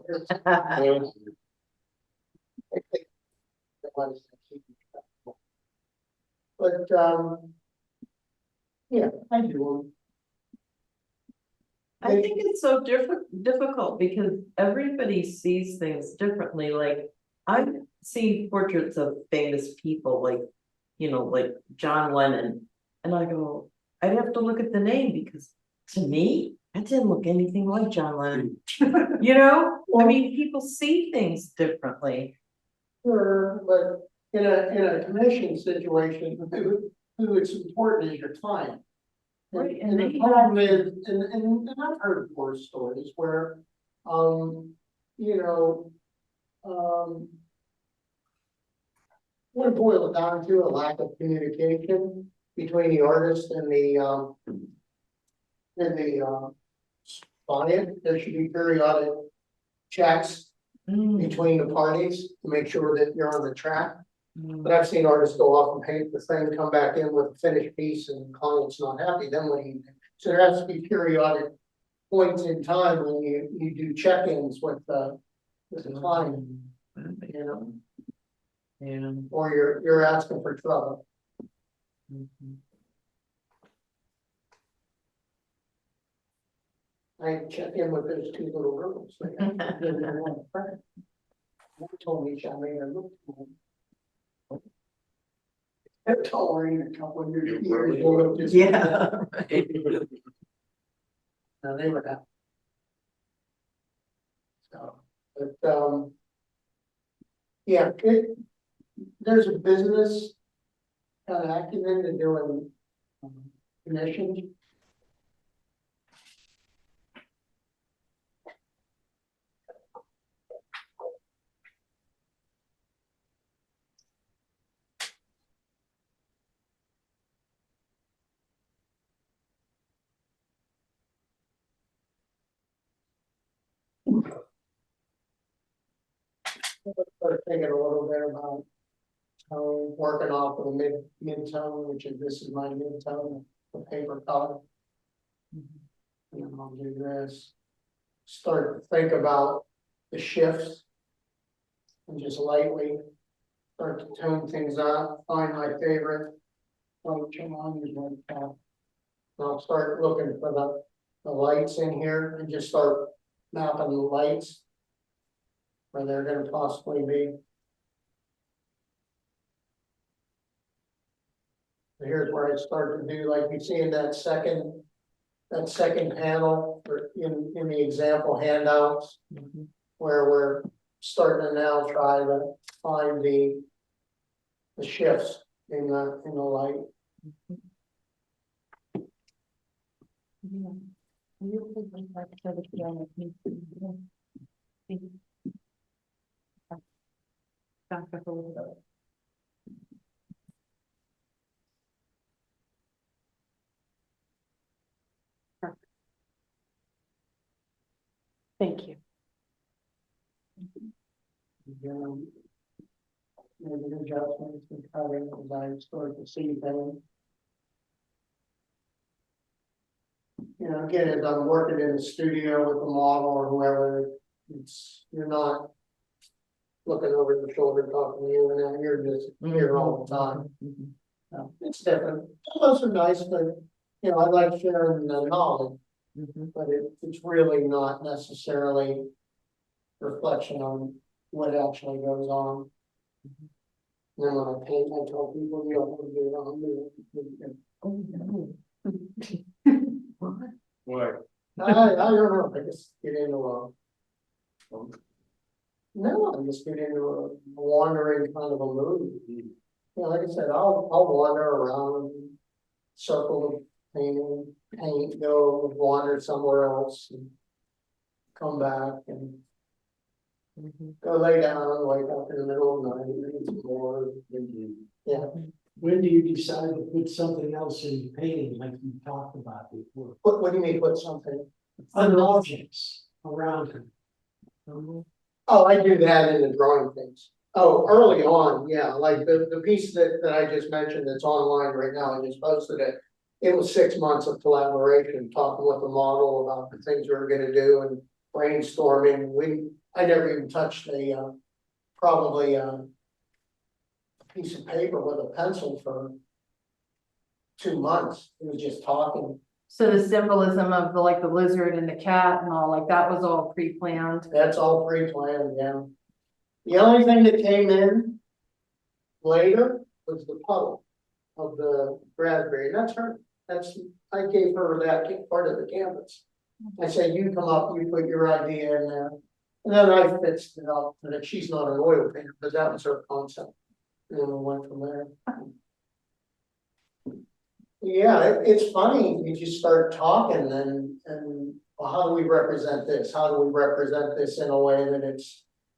S1: yeah, I do.
S2: I think it's so difficult because everybody sees things differently, like I've seen portraits of famous people like, like John Lennon. And I go, I'd have to look at the name because to me, that didn't look anything like John Lennon. I mean, people see things differently.
S1: Sure, but in a commission situation, who it's important is your client.
S2: Right,
S1: And the problem is, and I've heard horror stories where, what it boils down to a lack of communication between the artist and the client. There should be periodic checks between the parties to make sure that you're on the track. But I've seen artists go off and paint the thing, come back in with a finished piece and the client's not happy, then what do you do? So there has to be periodic points in time when you do check-ins with the client, or you're asking for trouble. I check in with those two little girls. They told me I made her look cool. They're tolerating a couple of years.
S2: Yeah.
S1: No, they were happy. So, but yeah, there's a business kind of acumen to doing commissions. Start thinking a little bit about working off of the mid-tone, which is this is my mid-tone, the paper color. And I'll do this. Start to think about the shifts and just lightly start to tone things up. Find my favorite function on is like that. I'll start looking for the lights in here and just start mapping the lights. Where they're gonna possibly be. Here's where I start to do, like you see in that second panel, or in the example handouts. Where we're starting to now try to find the shifts in the light.
S7: Thank you.
S1: Maybe adjustments and cutting as I start to see things. You know, again, as I'm working in the studio with the model or whoever, you're not looking over the shoulder talking to you, and then you're just here all the time. It's different. Those are nice, but you know, I like sharing the knowledge, but it's really not necessarily reflection on what actually goes on. And then when I paint, I tell people you don't want to do it. Oh no.
S8: Why?
S1: I don't know, I just get into no, I just get into a wandering kind of a mood. You know, like I said, I'll wander around, circle of paint, go wander somewhere else and come back and go lay down, wake up in the middle of the night, read some more. Yeah.
S4: When do you decide to put something else in your painting like you talked about before?
S1: What do you mean, put something?
S4: Other objects around him.
S1: Oh, I do that in the drawing things. Oh, early on, yeah, like the piece that I just mentioned that's online right now, I just posted it. It was 6 months of collaboration, talking with the model about the things we were gonna do and brainstorming. I never even touched probably a piece of paper with a pencil for 2 months. It was just talking.
S7: So the symbolism of the lizard and the cat and all, like that was all pre-planned.
S1: That's all pre-planned, yeah. The only thing that came in later was the puddle of the raspberry. That's her. I gave her that part of the canvas. I said, you come up, you put your idea in there. And then I fixed it up, and she's not an oil painter, but that was her concept. And then we went from there. Yeah, it's funny, you just start talking and well, how do we represent this? How do we represent this in a way that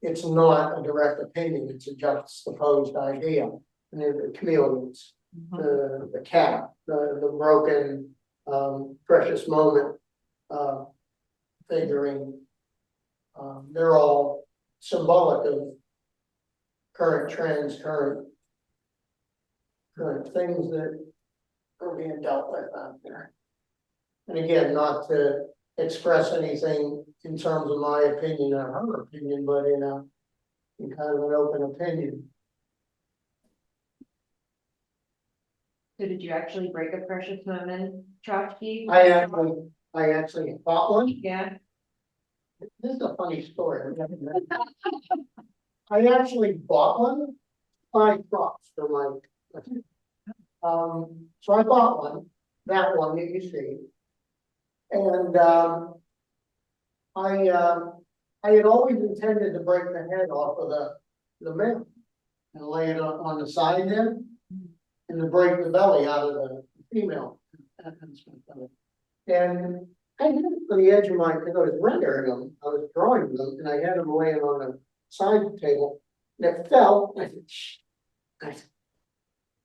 S1: it's not a direct opinion, it's a juxtaposed idea. And the chameleons, the cat, the broken precious moment figurine. They're all symbolic of current trends, current things that are being dealt with out there. And again, not to express anything in terms of my opinion or her opinion, but in kind of an open opinion.
S7: So did you actually break a precious moment, tchotchke?
S1: I actually bought one.
S7: Yeah.
S1: This is a funny story. I actually bought one, 5 props for my. So I bought one, that one that you see. And I had always intended to break the head off of the male and lay it on the side there, and to break the belly out of the female. And I had it on the edge of because I was rendering them, I was drawing them, and I had them laying on the side table, and it fell. I said, shh. I said,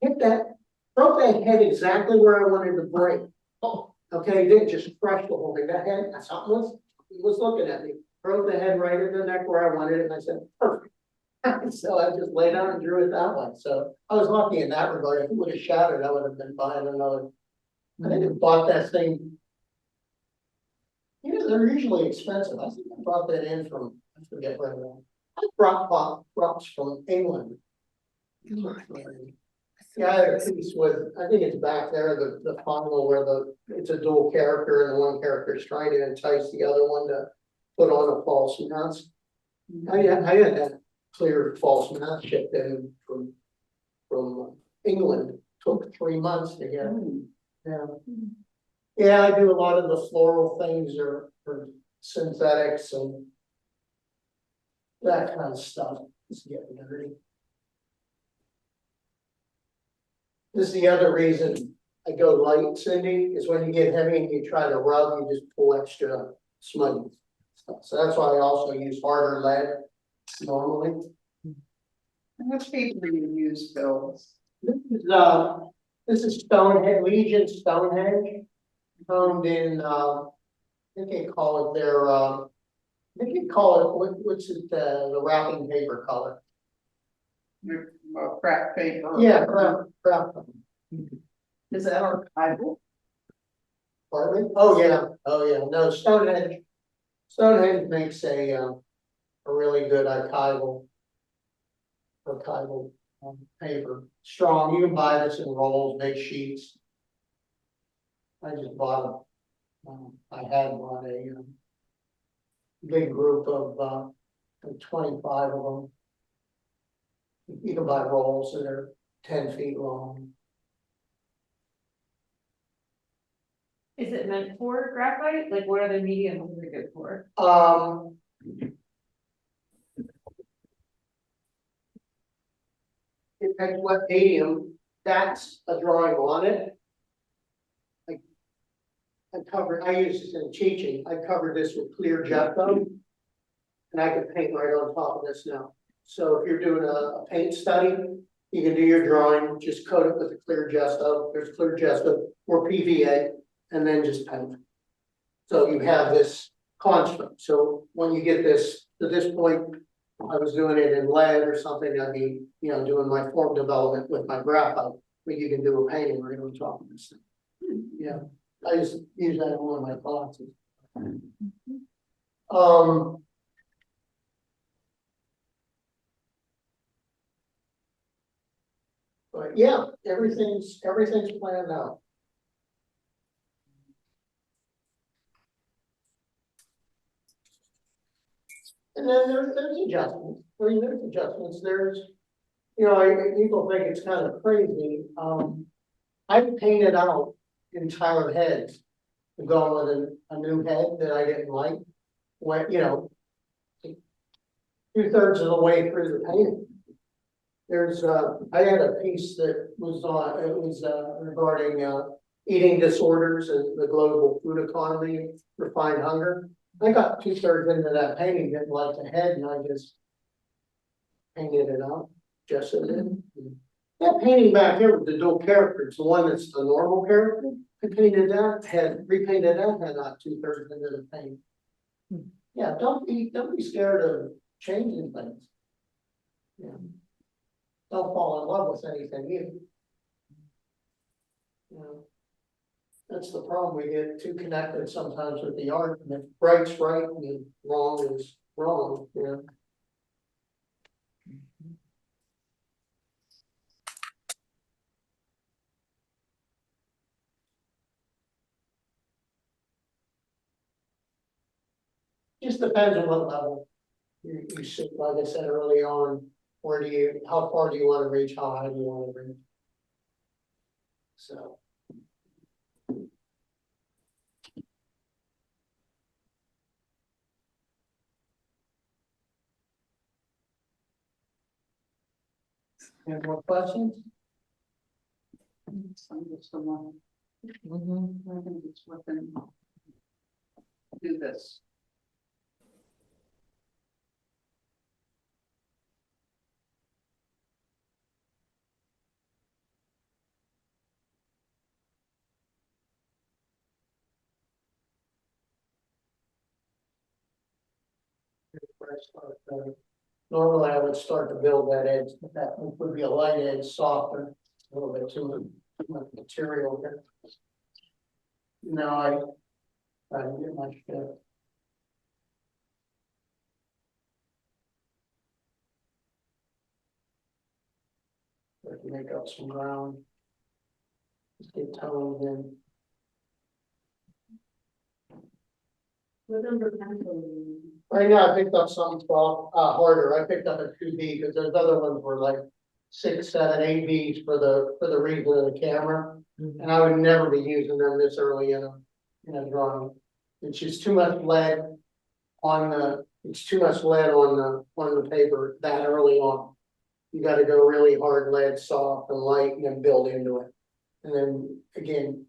S1: hit that, broke that head exactly where I wanted to break. Oh, okay, it didn't just crush the whole thing. That head, something was looking at me. Broke the head right in the neck where I wanted it, and I said, perfect. So I just laid down and drew it that way. So I was lucky in that regard. If it would have shattered, I would have been buying another. I think I bought that thing. You know, they're usually expensive. I think I brought that in from, I forget where I brought props from England. I Yeah, I had a piece with, I think it's back there, the final where it's a dual character and the one character is trying to entice the other one to put on a false mask. I had that clear false mask shipped in from England, took 3 months to get, yeah. Yeah, I do a lot of the floral things or synthetics and that kind of stuff. It's getting dirty. This is the other reason I go light, Cindy, is when you get heavy and you try to rub, you just pull extra smudgy stuff. So that's why I also use harder lead normally.
S6: And which paper do you use, Bill?
S1: This is Stonehenge, Legion Stonehenge, found in, I think they call it their, I think you call it, what's it, the wrapping paper color?
S6: Craft paper?
S1: Yeah, craft.
S6: Is that archival?
S1: Pardon me? Oh, yeah, no, Stonehenge makes a really good archival paper, strong, you can buy this in rolls, big sheets. I just bought I had bought a big group of 25 of them. You can buy rolls that are 10 feet long.
S7: Is it meant for graphite? Like what other mediums is it good for?
S1: Depends what medium, that's a drawing on it. I use this in teaching, I covered this with clear gesso. And I can paint right on top of this now. So if you're doing a paint study, you can do your drawing, just coat it with a clear gesso, there's clear gesso or PVA, and then just paint. So you have this construct, so when you get this, to this point, I was doing it in lead or something, I'd be, doing my form development with my graphite, but you can do a painting right on top of this thing. Yeah, I just use that in one of my classes. But yeah, everything's planned out. And then there's adjustments. I mean, there's adjustments. People think it's kind of crazy. I've painted out entire heads to go with a new head that I didn't like. When 2/3 of the way through the painting. I had a piece that was regarding eating disorders and the global food economy, refined hunger. I got 2/3 into that painting, didn't like the head, and I just painted it up, just so it. That painting back here with the dual characters, the one that's the normal character, I painted that head, repainted that head out 2/3 into the paint. Yeah, don't be scared of changing things. Yeah. Don't fall in love with anything either. That's the problem. We get too connected sometimes with the art, and if right's right and wrong is wrong. Just depends on what level you see. Like I said early on, how far do you want to reach? How high do you want to reach? So. Any more questions?
S6: I'm just the one. I think it's worth it. Do this.
S1: Normally I would start to build that edge, but that would be a light edge, softer, a little bit too much material here. No, I didn't get much good. make up some ground. Just get toned in.
S3: What number pencil? do you use?
S1: Right now, I picked up something harder. I picked up a 2B because those other ones were like 6, 7, 8Bs for the reason of the camera.
S2: Mhm.
S1: And I would never be using them this early in a drawing. It's just too much lead on the paper that early on. You gotta go really hard lead, soft and light, and then build into it. And then again,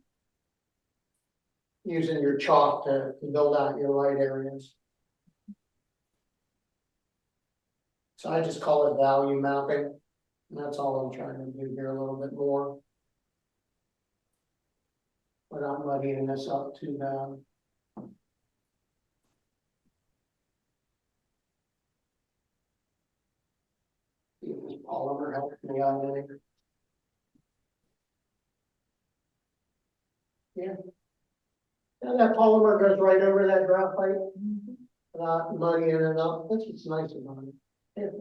S1: using your chalk to build out your light areas. So I just call it value mapping. And that's all I'm trying to do here a little bit more. Without muddying this up too bad. See if this polymer helps me out any. Yeah. And that polymer goes right over that graphite. Without muddying it up. That's what's nice about it. Yeah.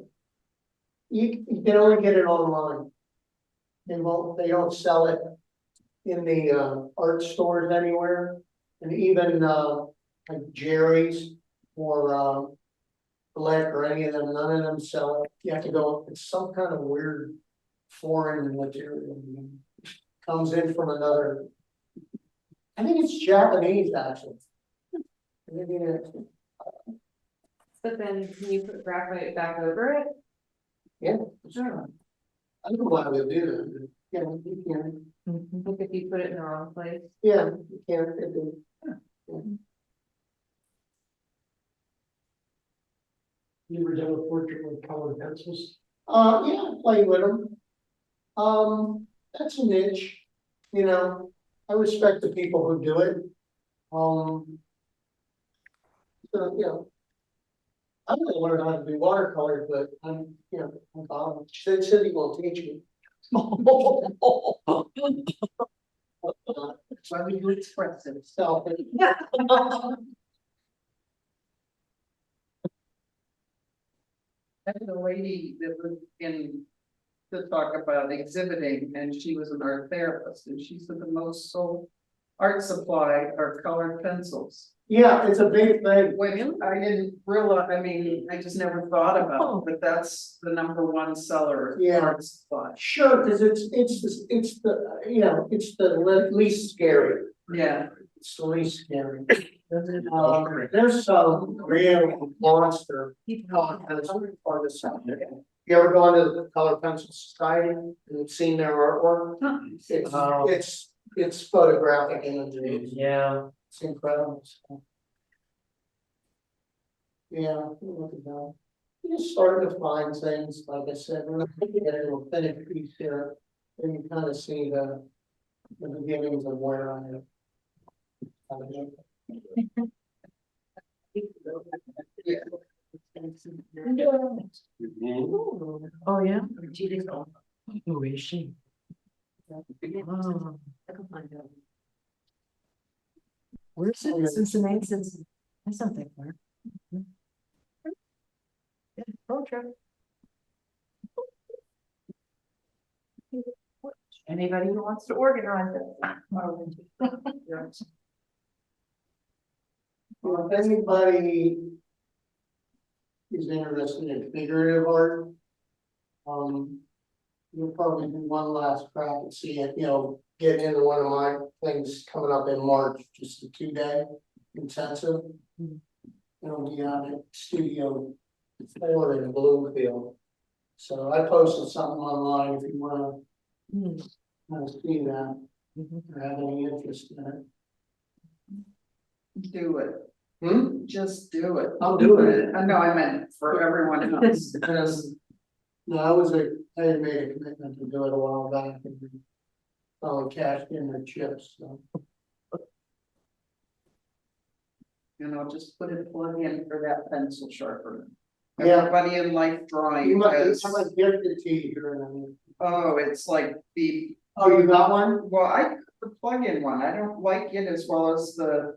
S1: You can only get it online. They don't sell it in the art stores anywhere. And even like Jerry's or Black or any of them, none of them sell it. You have to go, it's some kind of weird foreign material. Comes in from another. I think it's Japanese actually. Maybe it's.
S7: But then can you put graphite back over it?
S1: Yeah, sure. I don't know why they do that. But yeah, you can.
S2: Mhm.
S7: Like if you put it in the wrong place?
S1: Yeah, you can.
S4: You ever done a portrait with colored pencils?
S1: Yeah, play with them. That's a niche, you know, I respect the people who do it. So, you know. I don't know learn how to do watercolor, but I'm, you know, I'm Bob. Cindy will teach me. Why would you express itself?
S6: And the lady that was in to talk about exhibiting, and she was an art therapist, and she said the most sold art supply are colored pencils.
S1: Yeah, it's a big thing.
S6: Which I didn't realize, I mean, I just never thought about, but that's the #1 seller. of
S1: Yeah.
S6: Art supply.
S1: Sure, because it's the, you know, it's the least scary.
S6: Yeah,
S1: It's the least scary. There's some real monster color pencil artists out there. You ever gone to the Color Pencil Society and seen their artwork? It's photographic imagery.
S2: Yeah.
S1: It's incredible. Yeah, look at that. You're just starting to find things, like I said, when I think you get a little finished piece here, then you kind of see the beginnings of where I am.
S2: Oh, yeah? Who is she? Oh. Where's it? Cincinnati, Cincinnati. That's something where. Yeah, road trip. Anybody who wants to organize it.
S1: Well, if anybody is interested in figurative art, you'll probably do one last crack and see it, you know, get into one of my things coming up in March, just a 2-day intensive. It'll be on at Studio 4 in Bloomfield. So I posted something online if you wanna see that, or have any interest in it.
S6: do it,
S1: Hmm?
S6: just do it.
S1: I'm doing it.
S6: I know, I meant for everyone else, because
S1: No, I had made a commitment to do it a while back and probably cashed in my chips, so.
S6: you know, just put a plug in for that pencil sharpener.
S1: Yeah.
S6: Everybody in life
S1: You
S6: drawing
S1: might,
S6: has,
S1: I might gift it to you here in a minute.
S6: oh, it's like the,
S1: Oh, you got one?
S6: well, I got the plug-in one, I don't like it as well as the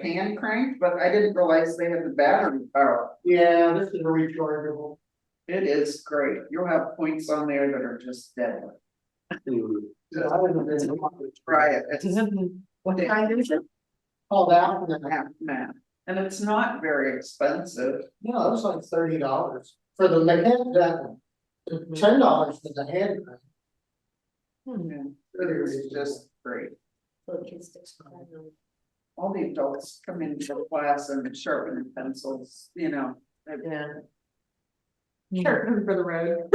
S6: hand crank, but I didn't realize they had the battery power.
S1: Yeah, this is a rechargeable.
S6: It is great. You'll have points on there that are just deadly. Try it. It's
S2: What kind is it?
S1: Oh, that one,
S6: half math, and it's not very expensive.
S1: no, it was like $30 for the mechanic, that one. $10 for the hand.
S6: It's just great.
S3: For kids to explore.
S6: All the adults come into the class and sharpen pencils, you know.
S2: Yeah.
S7: Sure, for the road.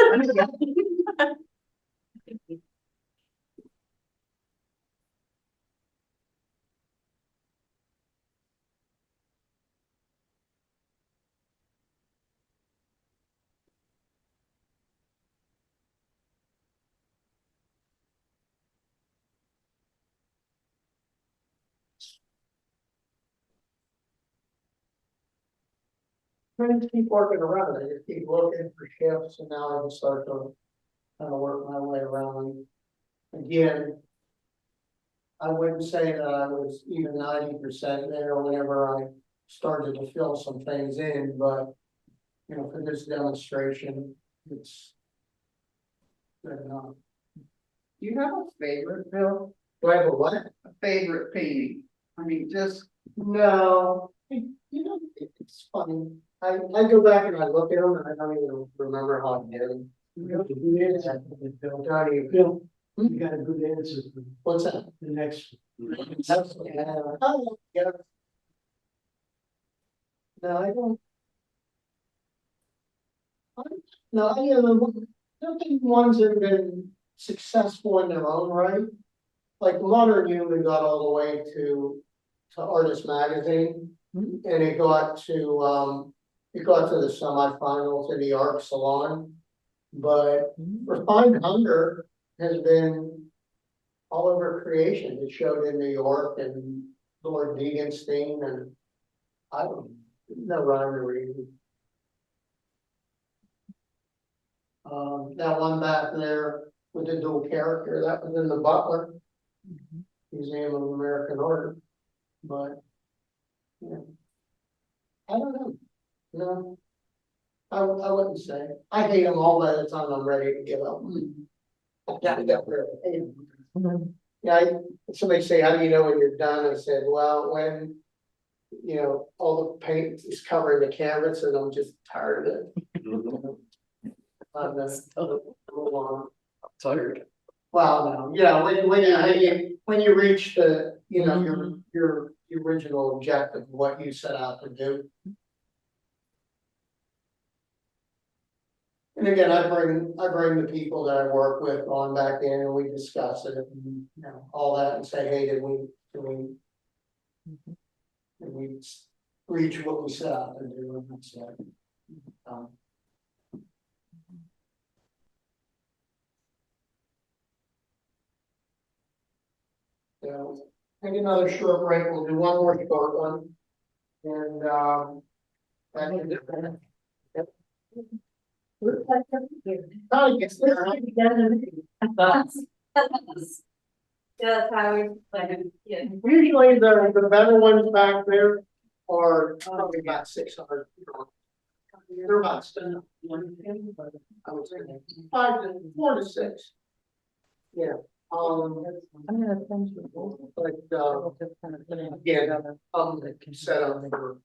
S1: Trying to keep working around it, I just keep looking for shifts, and now I can start to kind of work my way around. Again, I wouldn't say that I was even 90% there whenever I started to fill some things in, but you know, for this demonstration, it's good enough.
S6: Do you have a favorite, Bill?
S1: Do I have a what?
S6: A favorite painting? I mean, just,
S1: No, you know, it's funny. I go back and I look at them and I don't even remember how I did them.
S4: You got a good answer for
S1: What's that?
S4: the next.
S1: That's, yeah. Oh, yeah. No, I don't. No, I don't think ones that have been successful in their own right. Like Modern Human got all the way to Artist Magazine. And it got to the semifinals in the art salon. But Refined Hunger has been all over creation. It showed in New York and Lord Degenstein, and I don't know rhyme or reason. That one back there with the dual character, that was in the Butler Museum of American Art. But yeah, I don't know. No, I wouldn't say. I hate them all by the time I'm ready to give up. Yeah, somebody say, how do you know when you're done? I said, well, when, you know, all the paint is covering the canvas and I'm just tired of it.
S4: Tired.
S1: Well, no, yeah, when you reach the, you know, your original objective, what you set out to do. And again, I bring the people that I work with on back in and we discuss it and, you know, all that and say, hey, did we reach what we set out to do? And that's it. So, take another short break, we'll do one more short one. And, I guess there.
S3: That's how we plan, yeah.
S1: Usually the better ones back there are probably about 600. They're about I would say 4 to 6. Yeah.
S2: I'm gonna send you both.
S1: But again, set up for.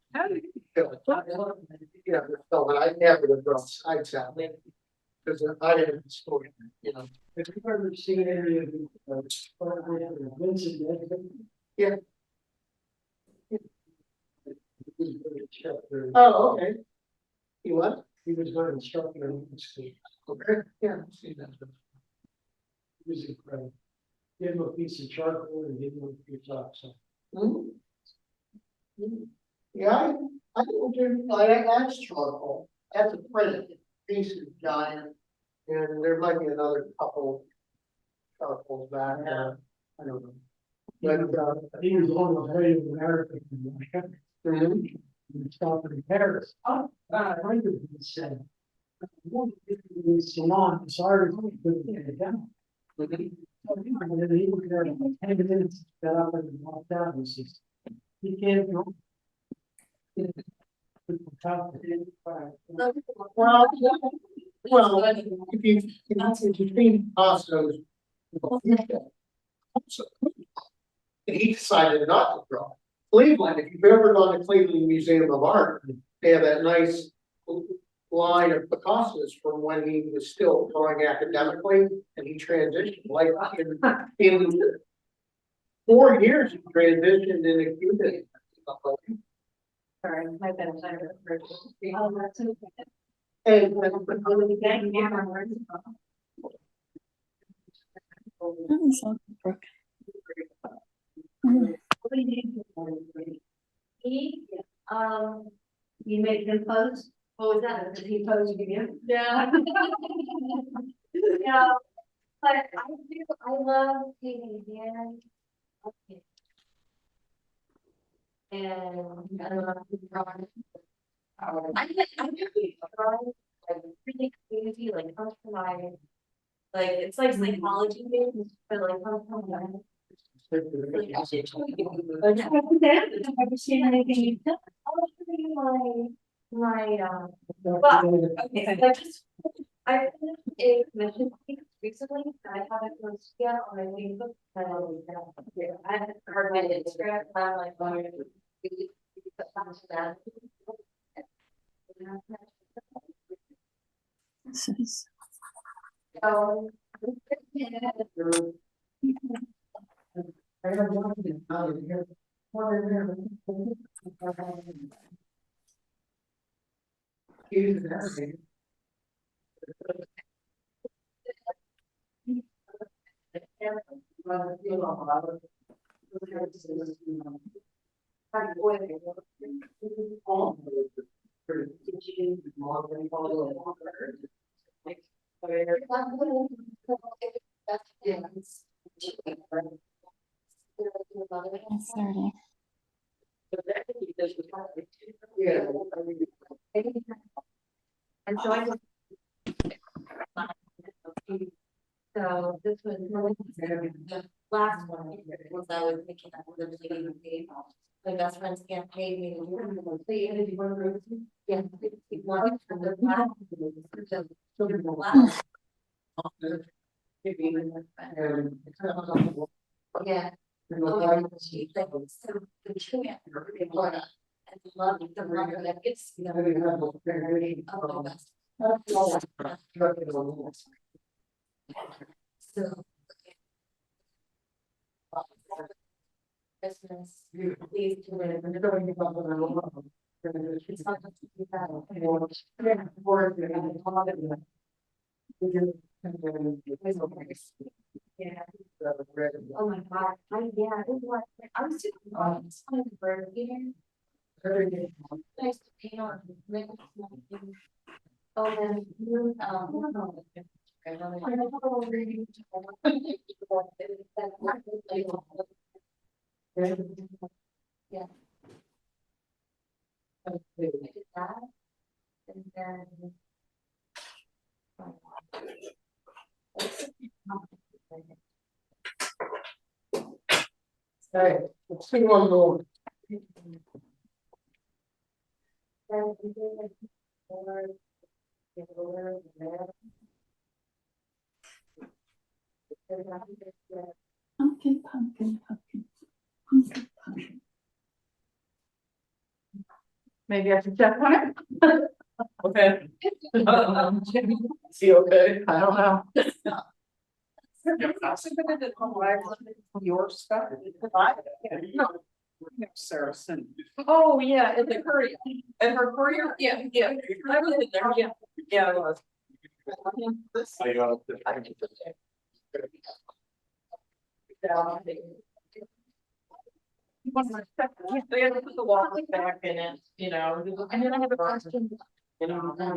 S1: Yeah, so I never would draw sides out. Because I didn't story, you know.
S4: Have you ever seen any of the Vincent?
S1: Yeah. Oh, okay. You what?
S4: He was my instructor in school.
S1: Okay, yeah, I've seen that.
S4: He was incredible. Give him a piece of charcoal and give him a piece of oxide.
S1: Yeah, I don't do, that's charcoal, that's a printed piece of giant. And there might be another couple charcoals back there, I don't know. But,
S4: He was on the way to America.
S1: mhm.
S4: He was stopping in Paris. Oh, I like it, he said. I want to get to the salon, sorry, I couldn't get it down. And then he was there in 10 minutes, got up and walked out, and says, he can't go.
S1: Well, if you between Costco's. And he decided not to draw. Cleveland, if you've ever gone to Cleveland Museum of Art, they have that nice line of Picasso's from when he was still drawing academically and he transitioned like in 4 years, he transitioned into Cuban.
S3: Sorry, my bad. Oh, that's okay.
S1: And
S3: He, you made him pose? What was that? Did he pose you again? Yeah. Yeah, but I love painting hands. And I love drawing. I really drawing, like, pretty crazy, like, comes from my, like, it's like psychology things, but like, comes from my. Like, I should tell you. Like, have you seen anything you've done? I'll show you but, okay, I just, I finished a commission piece recently, and I haven't posted yet on my Facebook, and I will I haven't heard my Instagram, and I'm like, going to be, put that. So.
S1: yeah.
S3: And so I just. So this was the last one, was I was thinking I would have taken the my best friends can't pay me to do it. Yeah. Yeah. Christmas, please do it. It's not just to do yeah. Oh my God, yeah, it was like, I was super fun. It's kind of bird here. Nice to paint on. Oh, then, yeah. I did that, and then.
S1: Hey, let's see one more.
S5: Pumpkin, pumpkin, pumpkin, pumpkin, pumpkin.
S2: Maybe I should check on it. Okay.
S1: Is he okay?
S2: I don't know.
S6: Your stuff. Saracen.
S2: Oh, yeah, in the courier, and her courier, yeah, I was in there, yeah, I was.
S8: I got
S2: They had to put the walls back in it, you know.
S3: And then I have a question.
S2: You know.
S3: I want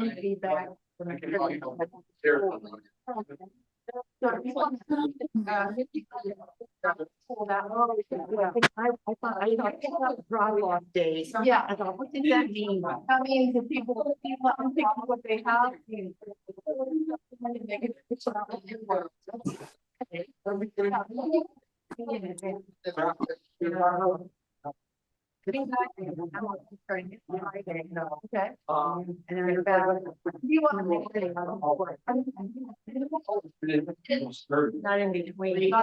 S3: to be back.
S5: I thought drop-off days.
S3: Yeah.
S5: I thought, what did that mean?
S3: I mean, the people pick up what they have. Okay.
S5: And then about,
S3: You want to make it.
S5: not in between.
S3: Yeah.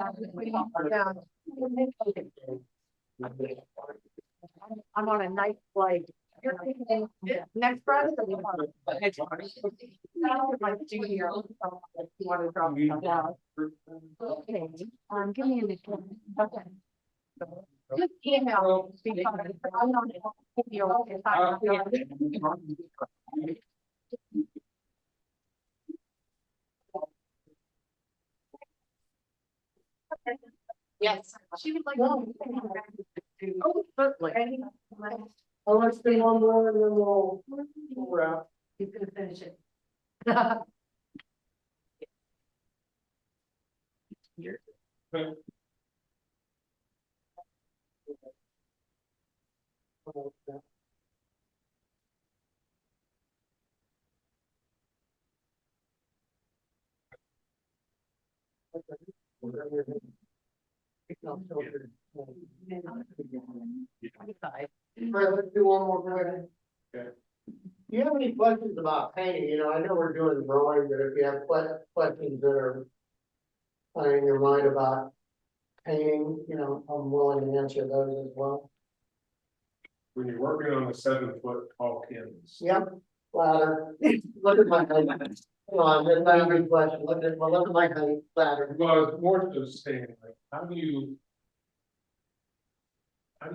S5: I'm on a night flight.
S3: You're thinking next Friday.
S5: My studio. You want to drop it down. Okay, give me a minute. Okay.
S3: Just email. Because I'm not. If I'm not- Yes. She was like.
S5: Oh, certainly.
S1: Oh, let's be one more and then we'll wrap.
S5: You can finish it.
S1: All right, let's do one more, go ahead.
S8: Okay.
S1: Do you have any questions about painting? You know, I know we're doing drawing, but if you have questions that are in your mind about painting, you know, I'm willing to answer those as well.
S8: When you're working on a 7-foot tall canvas.
S1: Yep, ladder. Look at my height. Come on, that's not a good question. Look at my height, ladder.
S8: Well, it's more just saying, like, how do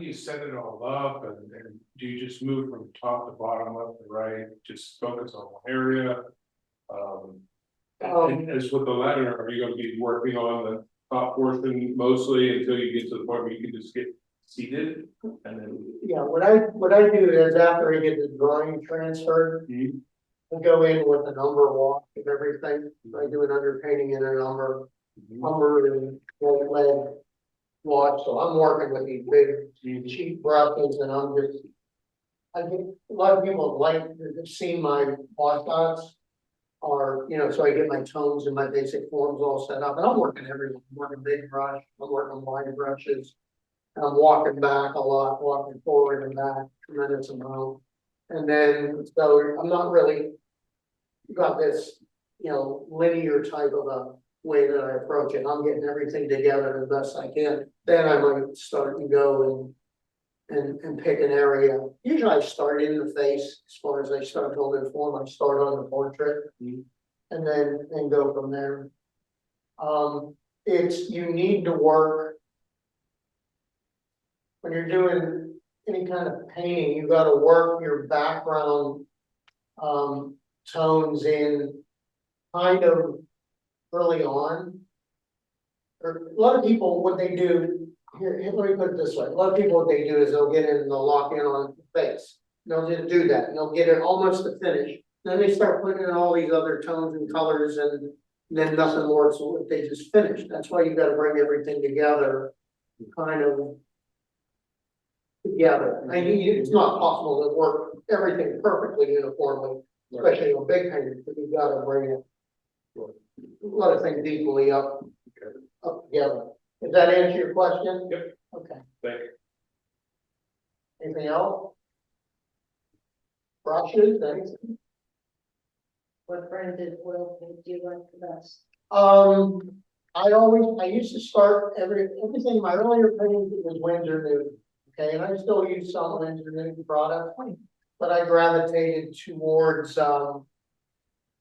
S8: you set it all up and do you just move from top to bottom, left to right, just focus on one area? And as with the ladder, are you gonna be working on the top portion mostly until you get to the point where you can just get seated? And then
S1: Yeah, what I do is after I get the drawing transferred, I go in with a number walk of everything. I do an underpainting and a number and lead wash, so I'm working with these big cheap brushes and I think a lot of people like to see my wash dots. Or, you know, so I get my tones and my basic forms all set up, and I'm working everything, I'm working big brush, I'm working wide brushes. I'm walking back a lot, walking forward and back, tremendous amount. And then, so I'm not really got this, you know, linear type of a way that I approach it. I'm getting everything together as best I can. Then I might start and go and pick an area. Usually I start in the face as far as I start building form. I start on the portrait and then go from there. You need to work when you're doing any kind of painting, you gotta work your background tones in kind of early on. Or a lot of people, what they do, here, let me put it this way, a lot of people, what they do is they'll get in and they'll lock in on the face. They'll just do that, and they'll get it almost to finish, then they start putting in all these other tones and colors and then nothing works, so they just finish. That's why you gotta bring everything together, kind of together. I mean, it's not possible to work everything perfectly uniformly, especially on big paintings, but you gotta bring it. A lot of things equally up together. Does that answer your question?
S8: Yep.
S1: Okay.
S8: Thank you.
S1: Anything else? Brushes, anything?
S5: What brand did oil paint do you like the best?
S1: I used to start everything, my earlier paintings was Windsor New. Okay, and I still use some Windsor New product, but I gravitated towards,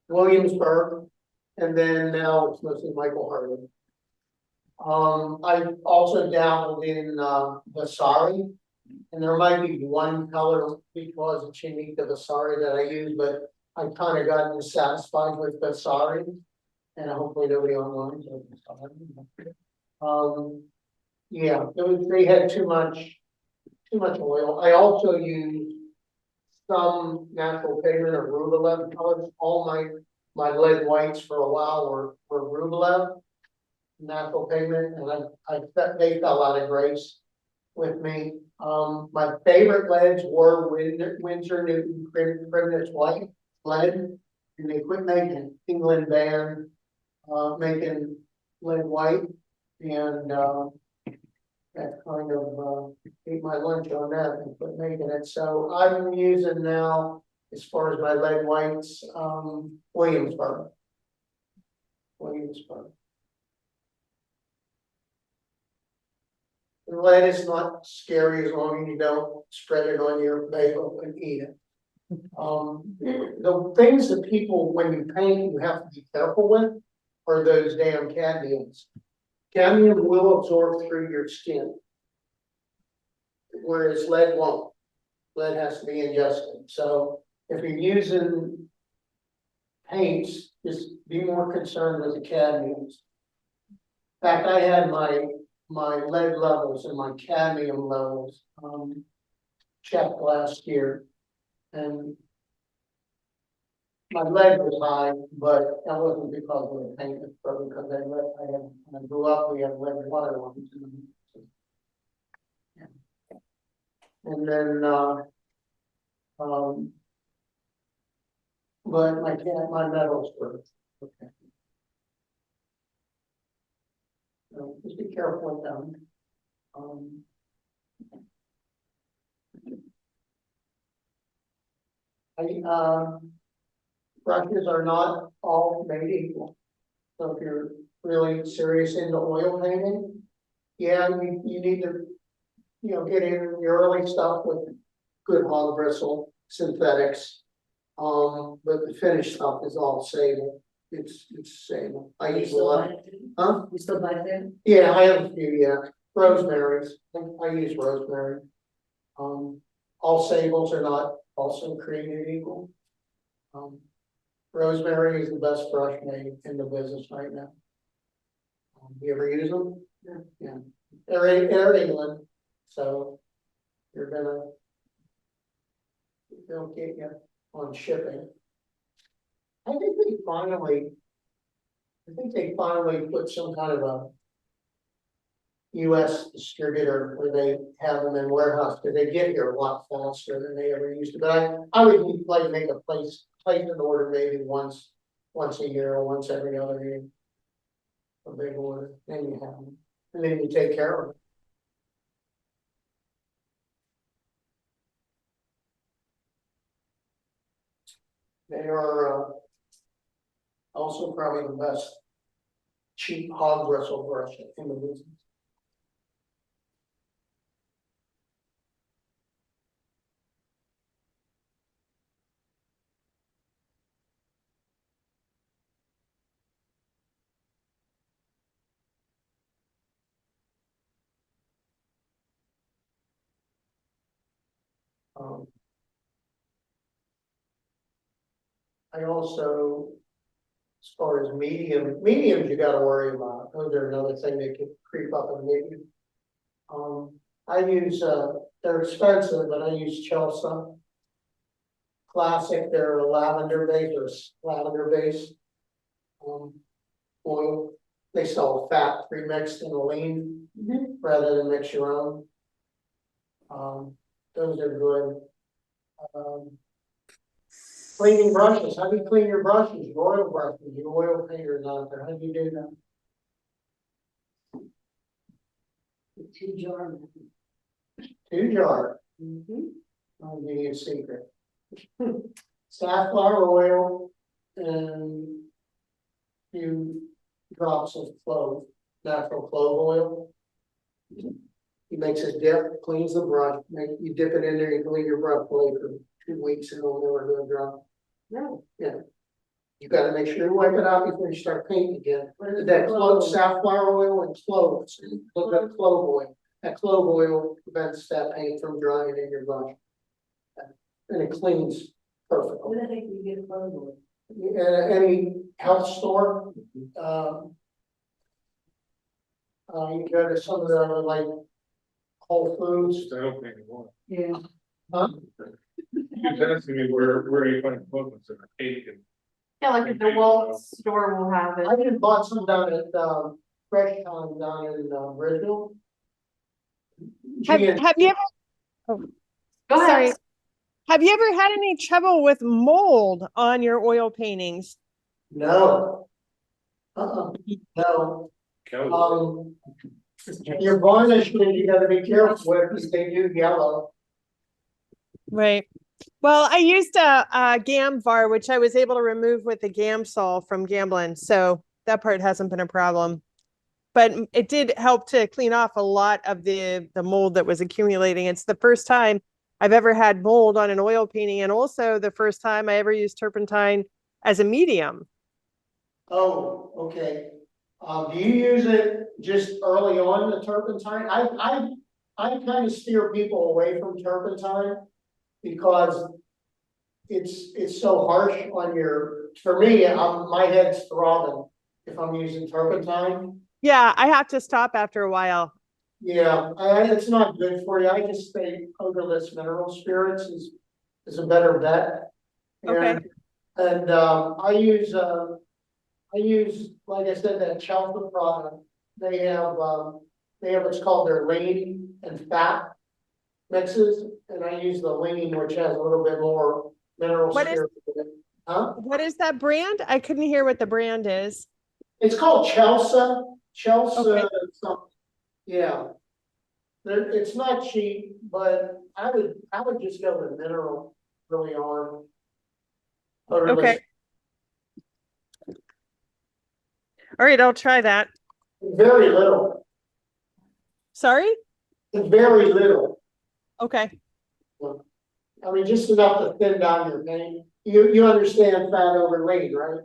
S1: Williamsburg. And then now it's mostly Michael Harding. I also dabbled in, Vasari. And there might be one color because it's unique to Vasari that I use, but I've kind of gotten satisfied with Vasari. And hopefully nobody online. Yeah, they had too much oil. I also used some natural pigment of Rublev colors. All my lead whites for a while were Rublev. natural pigment, and they fell out of grace with me. My favorite leads were Windsor Newton Privilege White lead, and they quit making it. England banned making lead white, and that kind of ate my lunch on that and quit making it. So I'm using now, as far as my lead whites, Williamsburg. The lead is not scary as long as you don't spread it on your bagel and eat it. The things that people, when you paint, you have to be careful with are those damn cadmiums. Cadmium will absorb through your skin, whereas lead won't. Lead has to be ingested. So if you're using paints, just be more concerned with the cadmiums. In fact, I had my lead levels and my cadmium levels checked last year, and my lead was high, but that wasn't because of the paint, it's probably because when I grew up, we had lead water lines. And then but my metals were okay. So just be careful with them. Brushes are not all made equal. So if you're really serious into oil painting, yeah, you need to, get in your early stuff with good hog bristle, synthetics. But the finished stuff is all sable. It's sable. I use a lot. Huh?
S3: You still buy them?
S1: Yeah, I have a few, yeah. Rosemary's. I use rosemary. All sables are not also created equal. Rosemary is the best brush made in the business right now. You ever use them? Yeah. They're in England, so they'll get you on shipping. I think they finally put some kind of a US distributor where they have them in warehouse, because they get here a lot faster than they ever used to. But I would like make a place an order maybe once a year or once every other year. A big order, then you have them, and then you take care of it. They are also probably the best cheap hog bristle brush in the business. I also, as far as mediums you gotta worry about. Those are another thing that can creep up and get you. I use, they're expensive, but I use Chelsea Classic, they're a lavender base oil. They sell fat pre-mixed in a lean rather than mix your own. Those are good. Cleaning brushes. How do you clean your brushes? Your oil brushes, your oil painters out there. How do you do that?
S5: 2-jar.
S1: 2-jar. I'll give you a secret. Safflower oil and a few drops of natural clove oil. He makes a dip, cleans the brush, you dip it in there, you leave your brush away for 2 weeks and it'll never go dry. No. Yeah. You gotta make sure you wipe it out before you start painting again. That safflower oil and cloves, look at clove oil. That clove oil prevents that paint from drying in your brush. And it cleans perfectly.
S5: Where the heck do you get clove oil?
S1: Any health store, you go to some of the like Whole Foods.
S8: I don't think it was.
S5: Yeah.
S1: Huh?
S8: He was asking me where you find equipment in a cake and.
S7: Yeah, like at the Walt store will have it.
S1: I just bought some down at fresh time down in Bridgeville.
S9: Have
S1: Gee,
S9: you ever,
S3: Go ahead.
S9: sorry, have you ever had any trouble with mold on your oil paintings?
S1: no. No,
S8: Kelly.
S1: your varnish, you gotta be careful with, because they do yellow.
S9: Right. Well, I used a GAM var, which I was able to remove with the GAM sol from Gamblin. So that part hasn't been a problem. But it did help to clean off a lot of the mold that was accumulating. It's the first time I've ever had mold on an oil painting, and also the first time I ever used turpentine as a medium.
S1: Oh, okay. Do you use it just early on, the turpentine? I kind of steer people away from turpentine because it's so harsh on your, for me, my head's throbbing if I'm using turpentine.
S9: Yeah, I have to stop after a while.
S1: Yeah, it's not good for you. I just say odorless mineral spirits is a better bet.
S9: Okay.
S1: And I use, like I said, that Chelsa product. They have what's called their lean and fat mixes, and I use the lean, which has a little bit more mineral
S9: What is-
S1: spirit in it. Huh?
S9: What is that brand? I couldn't hear what the brand is.
S1: It's called Chelsa. Chelsa,
S9: Okay.
S1: something. Yeah. It's not cheap, but I would just go with mineral early on.
S9: Okay. All right, I'll try that.
S1: Very little.
S9: Sorry?
S1: Very little.
S9: Okay.
S1: I mean, just enough to thin down your paint. You understand fat over lean, right?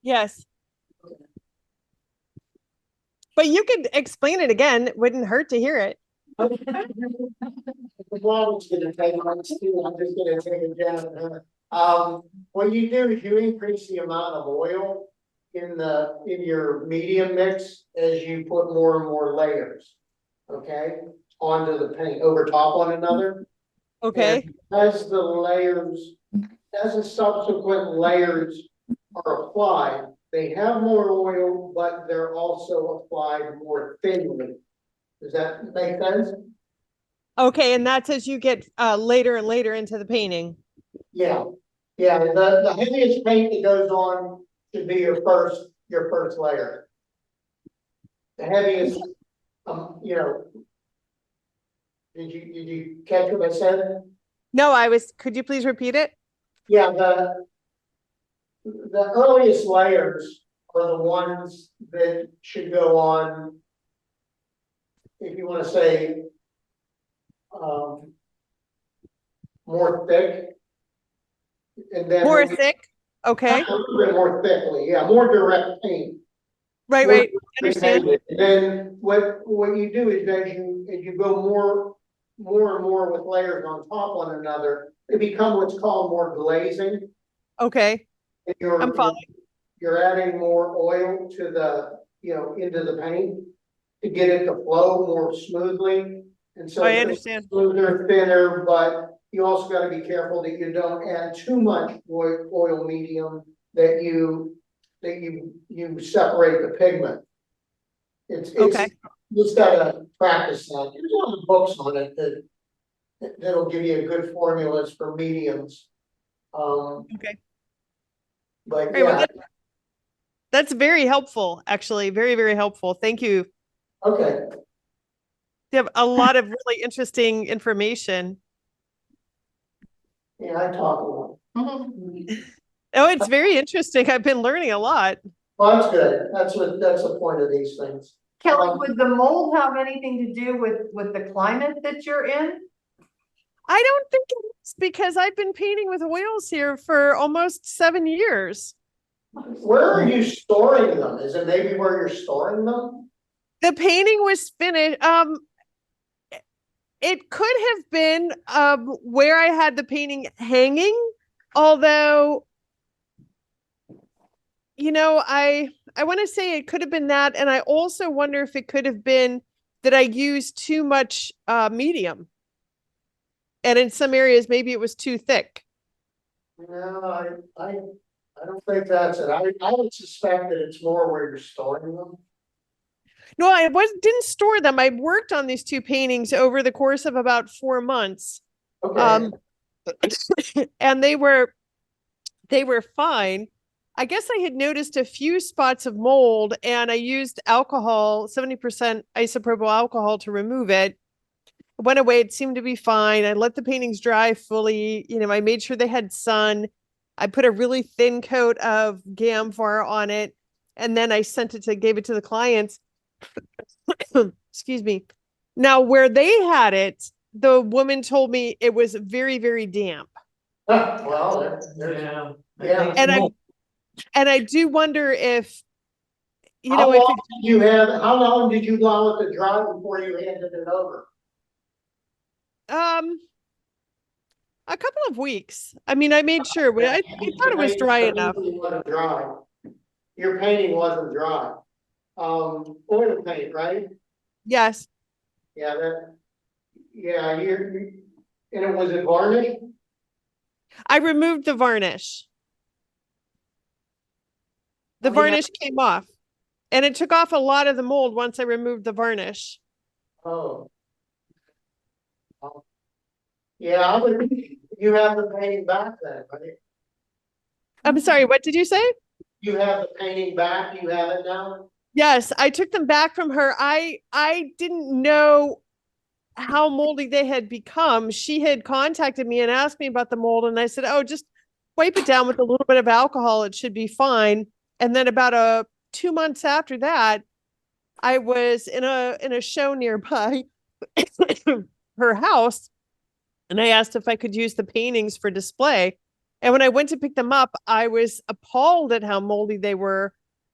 S9: Yes. But you could explain it again. It wouldn't hurt to hear it.
S1: Well, it's gonna take months too. I'm just gonna take it down. What you do is you increase the amount of oil in your medium mix as you put more and more layers. Okay, onto the paint, over top one another.
S9: Okay.
S1: And as the subsequent layers are applied, they have more oil, but they're also applied more thinly. Does that make sense?
S9: Okay, and that's as you get later and later into the painting.
S1: Yeah, yeah, the heaviest paint that goes on should be your first layer. The heaviest, did you catch what I said?
S9: No, could you please repeat it?
S1: Yeah, the earliest layers are the ones that should go on, if you want to say, more thick. And then
S9: More thick? Okay.
S1: a little bit more thickly, yeah, more direct paint.
S9: Right,
S1: More
S9: right. Understand.
S1: and then what you do is as you go more and more with layers on top one another, they become what's called more glazing.
S9: Okay.
S1: And
S9: I'm following.
S1: you're adding more oil to into the paint to get it to flow more smoothly. And so
S9: I
S1: it's
S9: understand.
S1: smoother, thinner, but you also got to be careful that you don't add too much oil medium that you separate the pigment.
S9: Okay.
S1: You just gotta practice that. There's a lot of books on it that'll give you a good formulas for mediums.
S9: Okay.
S1: But
S9: Right, well,
S1: yeah,
S9: that's very helpful, actually. Very, very helpful. Thank you.
S1: okay.
S9: You have a lot of really interesting information.
S1: Yeah, I talk a lot.
S9: Oh, it's very interesting. I've been learning a lot.
S1: Well, that's good. That's the point of these things.
S7: Kelly, would the mold have anything to do with the climate that you're in?
S9: I don't think it is, because I've been painting with oils here for almost 7 years.
S1: Where are you storing them? Is it maybe where you're storing them?
S9: The painting was finished. It could have been where I had the painting hanging, although, I want to say it could have been that, and I also wonder if it could have been that I used too much medium, and in some areas maybe it was too thick.
S1: No, I don't think that's it. I would suspect that it's more where you're storing them.
S9: No, didn't store them. I worked on these two paintings over the course of about 4 months.
S1: Okay,
S9: And they were fine. I guess I had noticed a few spots of mold and I used alcohol, 70% isopropyl alcohol to remove it. It went away. It seemed to be fine. I let the paintings dry fully. I made sure they had sun. I put a really thin coat of Gamvar on it. And then I gave it to the clients. Excuse me. Now, where they had it, the woman told me it was very, very damp.
S1: well, there's,
S2: Yeah.
S1: yeah.
S9: And I do wonder if,
S1: How
S9: if
S1: long did you have, how long did you allow it to dry before you handed it over?
S9: a couple of weeks. I mean, I made sure, but I thought it was dry enough.
S1: Wasn't dry. Your painting wasn't dry. Oil paint, right?
S9: Yes,
S1: Yeah, and it was varnish?
S9: I removed the varnish. The
S1: I mean,
S9: varnish came off and it took off a lot of the mold once I removed the varnish.
S1: Oh. Yeah, you have the painting back then, right?
S9: I'm sorry, what did you say?
S1: You have the painting back, you have it now?
S9: Yes, I took them back from her. I didn't know how moldy they had become. She had contacted me and asked me about the mold and I said, "Oh, just wipe it down with a little bit of alcohol. It should be fine." And then about 2 months after that, I was in a show nearby her house and I asked if I could use the paintings for display. And when I went to pick them up, I was appalled at how moldy they were.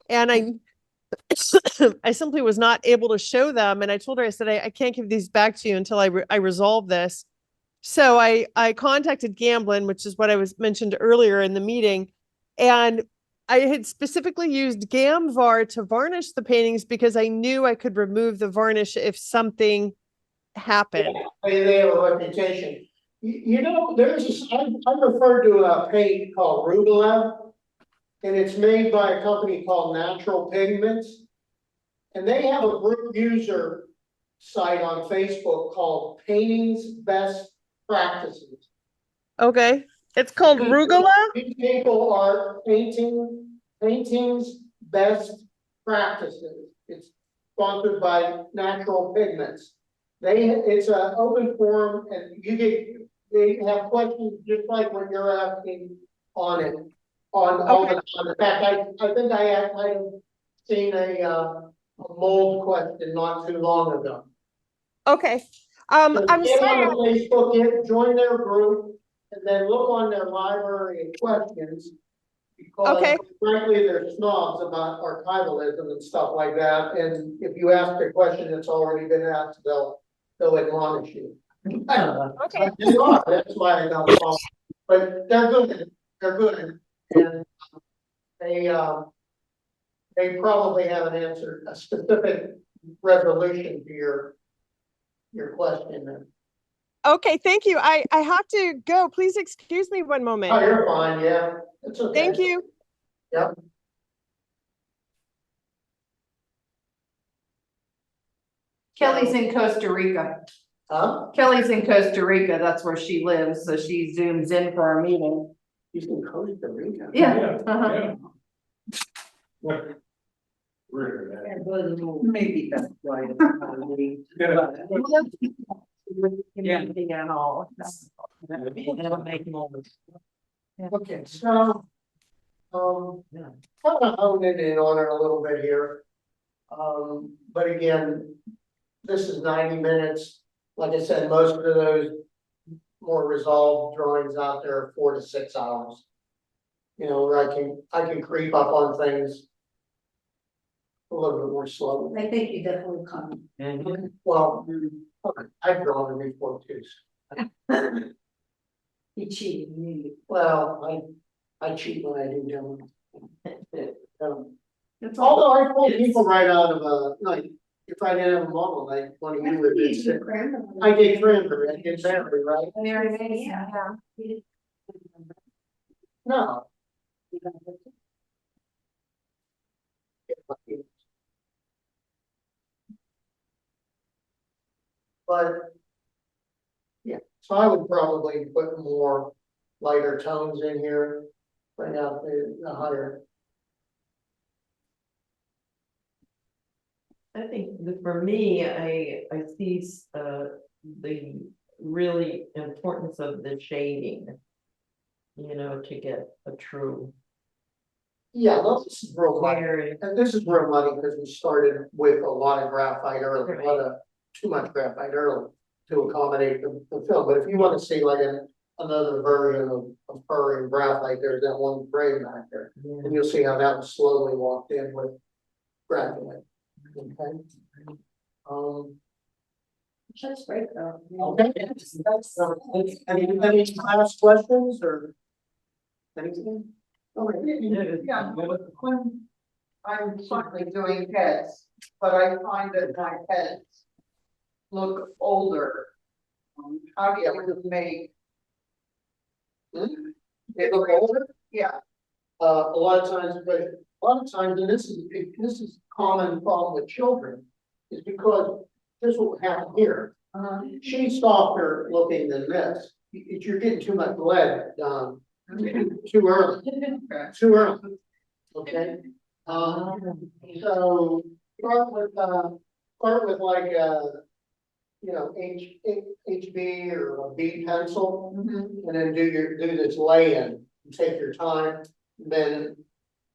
S9: And I simply was not able to show them. And I told her, I said, I can't give these back to you until I resolve this. So I contacted Gamblin, which is what I was mentioned earlier in the meeting. And I had specifically used Gamvar to varnish the paintings because I knew I could remove the varnish if something happened.
S1: They have a reputation. I referred to a paint called Rublev, and it's made by a company called Natural Pigments. And they have a group user site on Facebook called Paintings Best Practices.
S9: Okay. It's called Rugula?
S1: These people are paintings best practices. It's sponsored by Natural Pigments. It's an open forum and they have questions just like what you're asking on it. All the time. In fact, I think I have seen a mold question not too long ago.
S9: Okay.
S1: So
S9: I'm
S1: get
S9: sorry.
S1: on Facebook, join their group, and then look on their library of questions. Because
S9: Okay.
S1: frankly, they're snobs about archivalism and stuff like that. And if you ask a question that's already been asked, they'll admonish you.
S9: Okay.
S1: They are, that's why I don't follow. But they're good. They're good. And they probably have an answer, a specific resolution to your question then.
S9: Okay, thank you. I have to go. Please excuse me one moment.
S1: Oh, you're fine, yeah. It's okay.
S9: Thank you.
S1: Yep.
S6: Kelly's in Costa Rica.
S1: Huh?
S6: Kelly's in Costa Rica, that's where she lives, so she zooms in for our meeting.
S1: He's in Costa Rica.
S6: Yeah.
S8: Yeah.
S6: Maybe that's right.
S2: Yeah.
S1: Okay, so, kind of honing in on it a little bit here. But again, this is 90 minutes. Like I said, most of those more resolved drawings out there are 4 to 6 hours. Where I can creep up on things a little bit more slowly.
S6: I think you definitely come.
S1: Well, I've drawn it before too.
S6: You cheated me.
S1: Well, I cheat when I do demo. Although I pull people right out of like, if I didn't have a model, like one of you would be. I did cranberry, I did cranberry, right?
S3: Yeah.
S1: No. but. Yeah, so I would probably put more lighter tones in here, bring out the higher.
S2: I think that for me, I see, the really importance of the shading. You know, to get a true.
S1: Yeah, this is real money,
S2: Very,
S1: and this is real money because we started with a lot of graphite early, a lot of, too much graphite early. To accommodate the film, but if you want to see like another version of her in graphite, there's that one frame back there.
S2: yeah.
S1: And you'll see how that was slowly walked in with graphite. Okay.
S3: That's great though.
S1: Okay. Any last questions or? Anything?
S6: Yeah, when I'm certainly doing heads, but I find that my heads look older. How do you make?
S1: They look older?
S6: Yeah,
S1: A lot of times, and this is a common problem with children, is because this is what happened here. She's softer looking than this. You're getting too much lead done too early. Too early. Okay. So start with like you know, HB or a B pencil, and then do this lay-in, take your time, then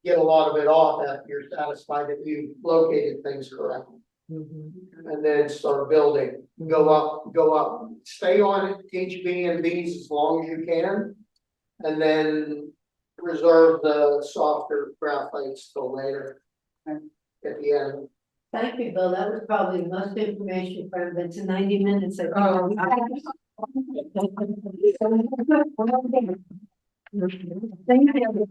S1: get a lot of it off after you're satisfied that you located things correctly. And then start building, go up, stay on HB and Bs as long as you can. And then reserve the softer graphites till later. At the end.
S5: Thank you, Bill. That was probably the most information for him. It's 90 minutes. I think. Thank you.